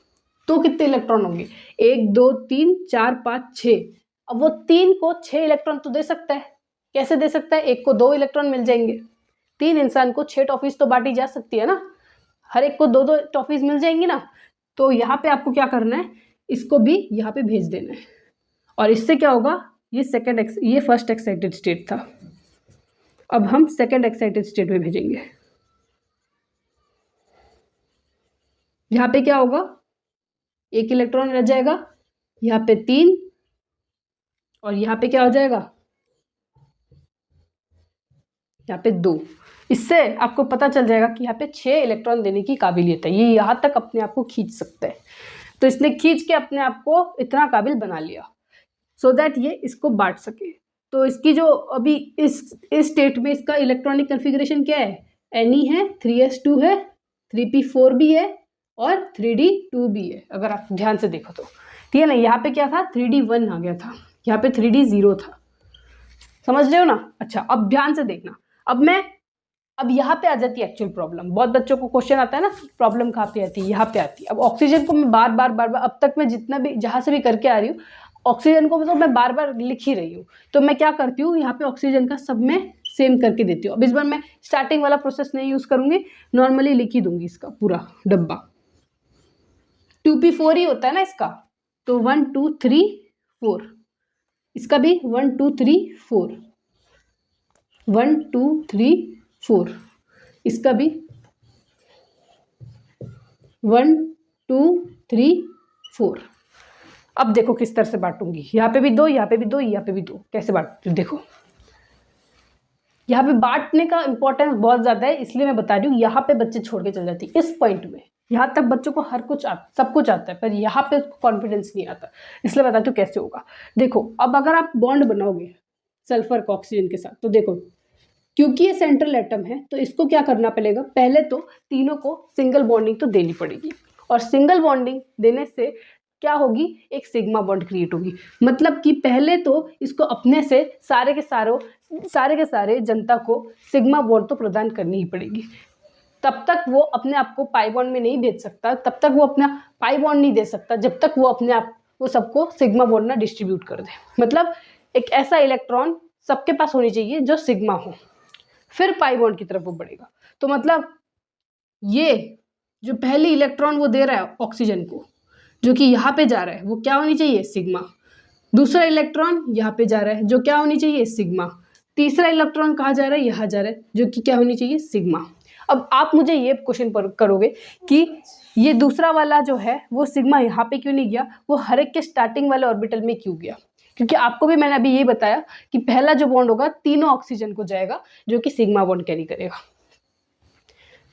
तो कितने इलेक्ट्रॉन होंगे, 1 2 3 4 5 6। अब वो 3 को 6 इलेक्ट्रॉन तो दे सकता है, कैसे दे सकता है, एक को 2 इलेक्ट्रॉन मिल जाएंगे, 3 इंसान को 6 टॉफीज तो बांटी जा सकती है ना, हर एक को 2-2 टॉफीज मिल जाएंगी ना। तो यहाँ पे आपको क्या करना है, इसको भी यहाँ पे भेज देना है, और इससे क्या होगा, ये फर्स्ट एक्साइटेड स्टेट था, अब हम सेकेंड एक्साइटेड स्टेट में भेजेंगे। यहाँ पे क्या होगा, 1 इलेक्ट्रॉन रह जाएगा, यहाँ पे 3, और यहाँ पे क्या हो जाएगा, यहाँ पे 2। इससे आपको पता चल जाएगा कि यहाँ पे 6 इलेक्ट्रॉन देने की काबिलियत है, ये यहाँ तक अपने आप को खींच सकता है। तो इसने खींच के अपने आप को इतना काबिल बना लिया सो दैट ये इसको बांट सके। तो इसकी जो अभी इस स्टेट में इसका इलेक्ट्रॉनिक कन्फिग्रेशन क्या है, Ne है, 3s2 है, 3p4 भी है और 3d2 भी है, अगर आप ध्यान से देखो तो, ठीक है ना। यहाँ पे क्या था, 3d1 आ गया था, यहाँ पे 3d0 था, समझ रहे हो ना। अच्छा अब ध्यान से देखना, अब यहाँ पे आ जाती है एक्चुअल प्रॉब्लम। बहुत बच्चों को क्वेश्चन आता है ना, प्रॉब्लम कहाँ पे आती है, यहाँ पे आती है। अब ऑक्सीजन को मैं बार बार अब तक मैं जितना भी जहाँ से भी करके आ रही हूँ, ऑक्सीजन को तो मैं बार बार लिख ही रही हूँ। तो मैं क्या करती हूँ, यहाँ पे ऑक्सीजन का सब में सेम करके देती हूँ। अब इस बार मैं स्टार्टिंग वाला प्रोसेस नहीं यूज़ करूँगी, नॉर्मली लिख ही दूंगी इसका पूरा डब्बा। 2p4 ही होता है ना इसका, तो 1 2 3 4, इसका भी 1 2 3 4, 1 2 3 4, इसका भी 1 2 3 4। अब देखो किस तरह से बांटूंगी, यहाँ पे भी 2, यहाँ पे भी 2, यहाँ पे भी 2, कैसे बांटती हूँ देखो। यहाँ पे बांटने का इंपॉर्टेंस बहुत ज़्यादा है, इसलिए मैं बता रही हूँ। यहाँ पे बच्चे छोड़ के चल जाती है इस पॉइंट में, यहाँ तक बच्चों को सब कुछ आता है, पर यहाँ पे उसको कॉन्फिडेंस नहीं आता, इसलिए बताती हूँ कैसे होगा। देखो अब अगर आप बॉन्ड बनाओगे सल्फर का ऑक्सीजन के साथ, तो देखो क्योंकि ये सेंट्रल एटम है तो इसको क्या करना पड़ेगा, पहले तो तीनों को सिंगल बॉन्डिंग तो देनी पड़ेगी, और सिंगल बॉन्डिंग देने से क्या होगी, एक सिग्मा बॉन्ड क्रिएट होगी। मतलब कि पहले तो इसको अपने से सारे के सारे जनता को सिग्मा बॉन्ड तो प्रदान करनी ही पड़ेगी। तब तक वो अपने आप को पाई बॉन्ड में नहीं भेज सकता, तब तक वो अपना पाई बॉन्ड नहीं दे सकता जब तक वो अपने आप वो सबको सिग्मा बॉन्ड ना डिस्ट्रीब्यूट कर दे। मतलब एक ऐसा इलेक्ट्रॉन सबके पास होनी चाहिए जो सिग्मा हो, फिर पाई बॉन्ड की तरफ वो बढ़ेगा। तो मतलब ये जो पहली इलेक्ट्रॉन वो दे रहा है ऑक्सीजन को, जो कि यहाँ पे जा रहा है, वो क्या होनी चाहिए, सिग्मा। दूसरा इलेक्ट्रॉन यहाँ पे जा रहा है, जो क्या होनी चाहिए, सिग्मा। तीसरा इलेक्ट्रॉन कहाँ जा रहा है, यहाँ जा रहा है, जो कि क्या होनी चाहिए, सिग्मा। अब आप मुझे ये क्वेश्चन करोगे कि ये दूसरा वाला जो है वो सिग्मा यहाँ पे क्यों नहीं गया, वो हर एक के स्टार्टिंग वाले ऑर्बिटल में क्यों गया। क्योंकि आपको भी मैंने अभी ये बताया कि पहला जो बॉन्ड होगा तीनों ऑक्सीजन को जाएगा, जो कि सिग्मा बॉन्ड कैरी करेगा।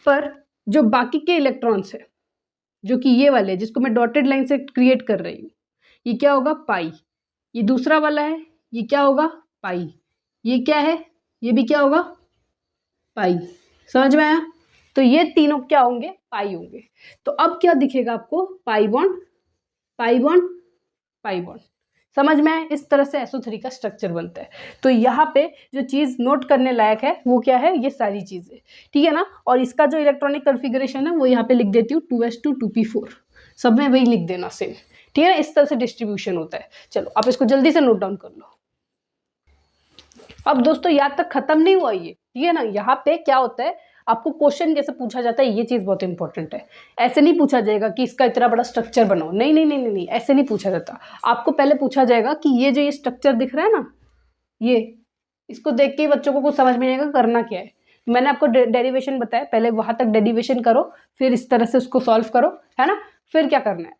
पर जो बाकी के इलेक्ट्रॉन्स है, जो कि ये वाले जिसको मैं डॉटेड लाइन से क्रिएट कर रही हूँ, ये क्या होगा, पाई। ये दूसरा वाला है, ये क्या होगा, पाई। ये क्या है, ये भी क्या होगा, पाई। समझ में आया। तो ये तीनों क्या होंगे, पाई होंगे। तो अब क्या दिखेगा आपको, pi bond, pi bond, pi bond. समझ में आया। इस तरह से SO3 का स्ट्रक्चर बनता है। तो यहाँ पे जो चीज़ नोट करने लायक है वो क्या है, ये सारी चीज़ें, ठीक है ना। और इसका जो इलेक्ट्रॉनिक कन्फिग्रेशन है वो यहाँ पे लिख देती हूँ, 2s2 2p4, सब में वही लिख देना सेम, ठीक है ना। इस तरह से डिस्ट्रीब्यूशन होता है। चलो आप इसको जल्दी से नोट डाउन कर लो। अब दोस्तों यहाँ तक खत्म नहीं हुआ ये, ठीक है ना। यहाँ पे क्या होता है, आपको क्वेश्चन कैसे पूछा जाता है, ये चीज़ बहुत इंपॉर्टेंट है। ऐसे नहीं पूछा जाएगा कि इसका इतना बड़ा स्ट्रक्चर बनाओ, नहीं नहीं नहीं नहीं नहीं, ऐसे नहीं पूछा जाता। आपको पहले पूछा जाएगा कि ये जो ये स्ट्रक्चर दिख रहा है ना, ये इसको देख के बच्चों को कुछ समझ में आएगा करना क्या है। मैंने आपको डेरिवेशन बताया, पहले वहाँ तक डेरिवेशन करो, फिर इस तरह से उसको सॉल्व करो, है ना। फिर क्या करना है,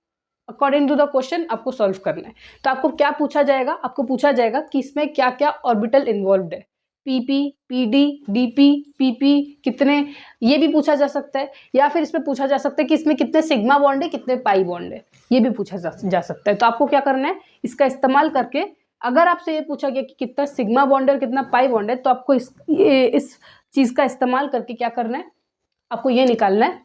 अकॉर्डिंग टू द क्वेश्चन आपको सॉल्व करना है। तो आपको क्या पूछा जाएगा, आपको पूछा जाएगा कि इसमें क्या क्या ऑर्बिटल इन्वॉल्व्ड है, PP, PD, DP, PP कितने, ये भी पूछा जा सकता है। या फिर इसमें पूछा जा सकता है कि इसमें कितने सिग्मा बॉन्ड है, कितने पाई बॉन्ड है, ये भी पूछा जा सकता है। तो आपको क्या करना है, इसका इस्तेमाल करके, अगर आपसे ये पूछा गया कि कितना सिग्मा बॉन्ड है और कितना पाई बॉन्ड है, तो आपको इस चीज़ का इस्तेमाल करके क्या करना है, आपको ये निकालना है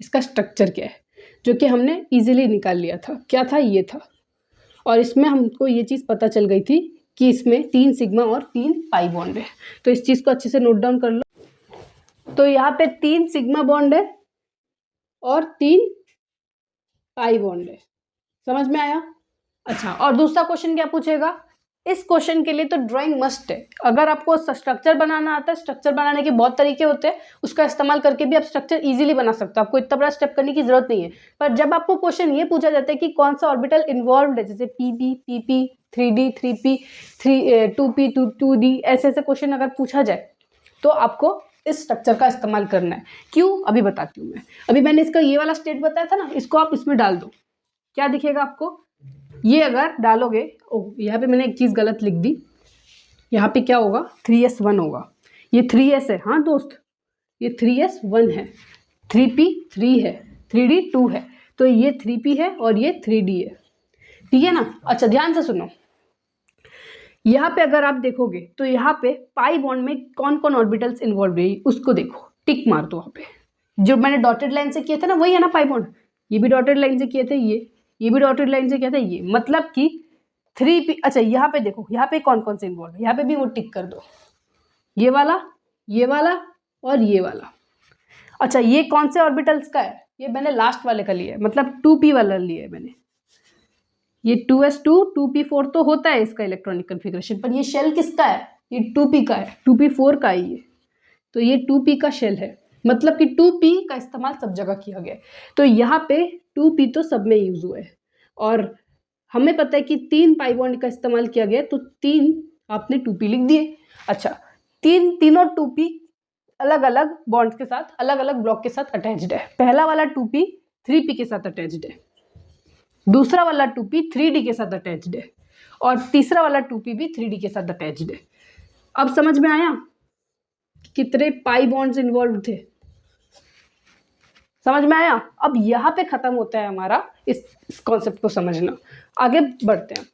इसका स्ट्रक्चर क्या है, जो कि हमने ईजिली निकाल लिया था। क्या था, ये था। और इसमें हमको ये चीज़ पता चल गई थी कि इसमें 3 सिग्मा और 3 पाई बॉन्ड है। तो इस चीज़ को अच्छे से नोट डाउन कर लो। तो यहाँ पे 3 सिग्मा बॉन्ड है और 3 पाई बॉन्ड है। समझ में आया? अच्छा, और दूसरा क्वेश्चन क्या पूछेगा? इस क्वेश्चन के लिए तो ड्राइंग मस्ट है। अगर आपको स्ट्रक्चर बनाना आता है, स्ट्रक्चर बनाने के बहुत तरीके होते हैं, उसका इस्तेमाल करके भी आप स्ट्रक्चर इजीली बना सकते हो, आपको इतना बड़ा स्टेप करने की जरूरत नहीं है। पर जब आपको क्वेश्चन ये पूछा जाता है कि कौन सा ऑर्बिटल इन्वॉल्व है, जैसे PP, PP, 3D, 3p, 2p, 2d, ऐसे ऐसे क्वेश्चन अगर पूछा जाए तो आपको इस स्ट्रक्चर का इस्तेमाल करना है। क्यों? अभी बताती हूँ मैं। अभी मैंने इसका ये वाला स्टेट बताया था ना, इसको आप इसमें डाल दो, क्या दिखेगा आपको? ये अगर डालोगे, ओह यहाँ पे मैंने एक चीज़ गलत लिख दी, यहाँ पे क्या होगा? 3s1 होगा। ये 3s है, हाँ दोस्त, ये 3s1 है, 3p 3 है, 3d 2 है, तो ये 3p है और ये 3d है, ठीक है ना? अच्छा, ध्यान से सुनो, यहाँ पे अगर आप देखोगे तो यहाँ पे पाई बॉन्ड में कौन कौन ऑर्बिटल्स इन्वॉल्व है उसको देखो, टिक मार दो। वहाँ पे जो मैंने डॉटेड लाइन से किए थे ना, वही है ना पाई बॉन्ड? ये भी डॉटेड लाइन से किए थे, ये भी डॉटेड लाइन से किया था, ये मतलब कि 3p। अच्छा, यहाँ पे देखो, यहाँ पे कौन कौन से इन्वॉल्व है, यहाँ पे भी वो टिक कर दो, ये वाला और ये वाला। अच्छा, ये कौन से ऑर्बिटल्स का है? ये मैंने लास्ट वाले का लिया है, मतलब 2p वाला लिया है मैंने। ये 2s2 2p4 तो होता है इसका इलेक्ट्रॉनिक कन्फिग्रेशन, पर ये शेल किसका है? ये 2p का है, 2p4 का है ये, तो ये 2p का शेल है, मतलब कि 2p का इस्तेमाल सब जगह किया गया है। तो यहाँ पे 2p तो सब में यूज हुआ है, और हमें पता है कि 3 पाई बॉन्ड का इस्तेमाल किया गया, तो 3 आपने 2p लिख दिए। अच्छा, तीनों 2p अलग अलग बॉन्ड्स के साथ, अलग अलग ब्लॉक के साथ अटैच्ड है। पहला वाला 2p 3p के साथ अटैच्ड है, दूसरा वाला 2p 3d के साथ अटैच्ड है, और तीसरा वाला 2p भी 3d के साथ अटैच्ड है। अब समझ में आया कितने पाई बॉन्ड्स इन्वॉल्व थे? समझ में आया? अब यहाँ पे खत्म होता है हमारा इस कॉन्सेप्ट को समझना। आगे बढ़ते हैं।